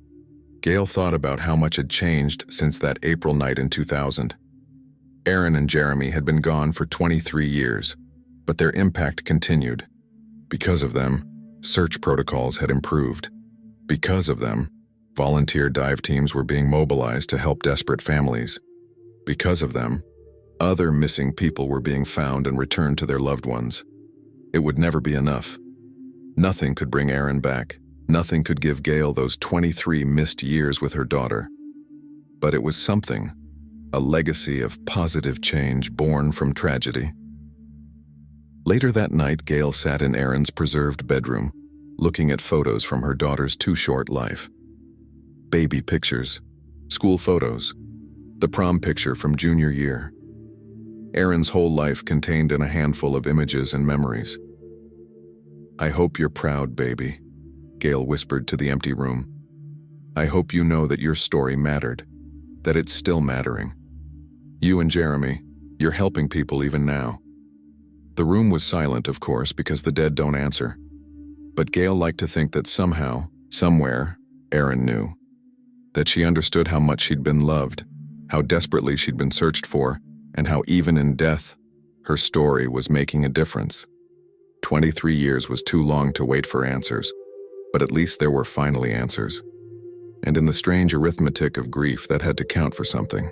Gail thought about how much had changed since that April night in 2000. Erin and Jeremy had been gone for 23 years, but their impact continued. Because of them, search protocols had improved. Because of them, volunteer dive teams were being mobilized to help desperate families. Because of them, other missing people were being found and returned to their loved ones. It would never be enough. Nothing could bring Erin back. Nothing could give Gail those 23 missed years with her daughter. But it was something, a legacy of positive change born from tragedy. Later that night, Gail sat in Erin's preserved bedroom, looking at photos from her daughter's too short life. Baby pictures, school photos, the prom picture from junior year. Erin's whole life contained in a handful of images and memories. "I hope you're proud, baby," Gail whispered to the empty room. "I hope you know that your story mattered, that it's still mattering. You and Jeremy, you're helping people even now." The room was silent, of course, because the dead don't answer. But Gail liked to think that somehow, somewhere, Erin knew. That she understood how much she'd been loved, how desperately she'd been searched for, and how even in death, her story was making a difference. 23 years was too long to wait for answers, but at least there were finally answers. And in the strange arithmetic of grief, that had to count for something.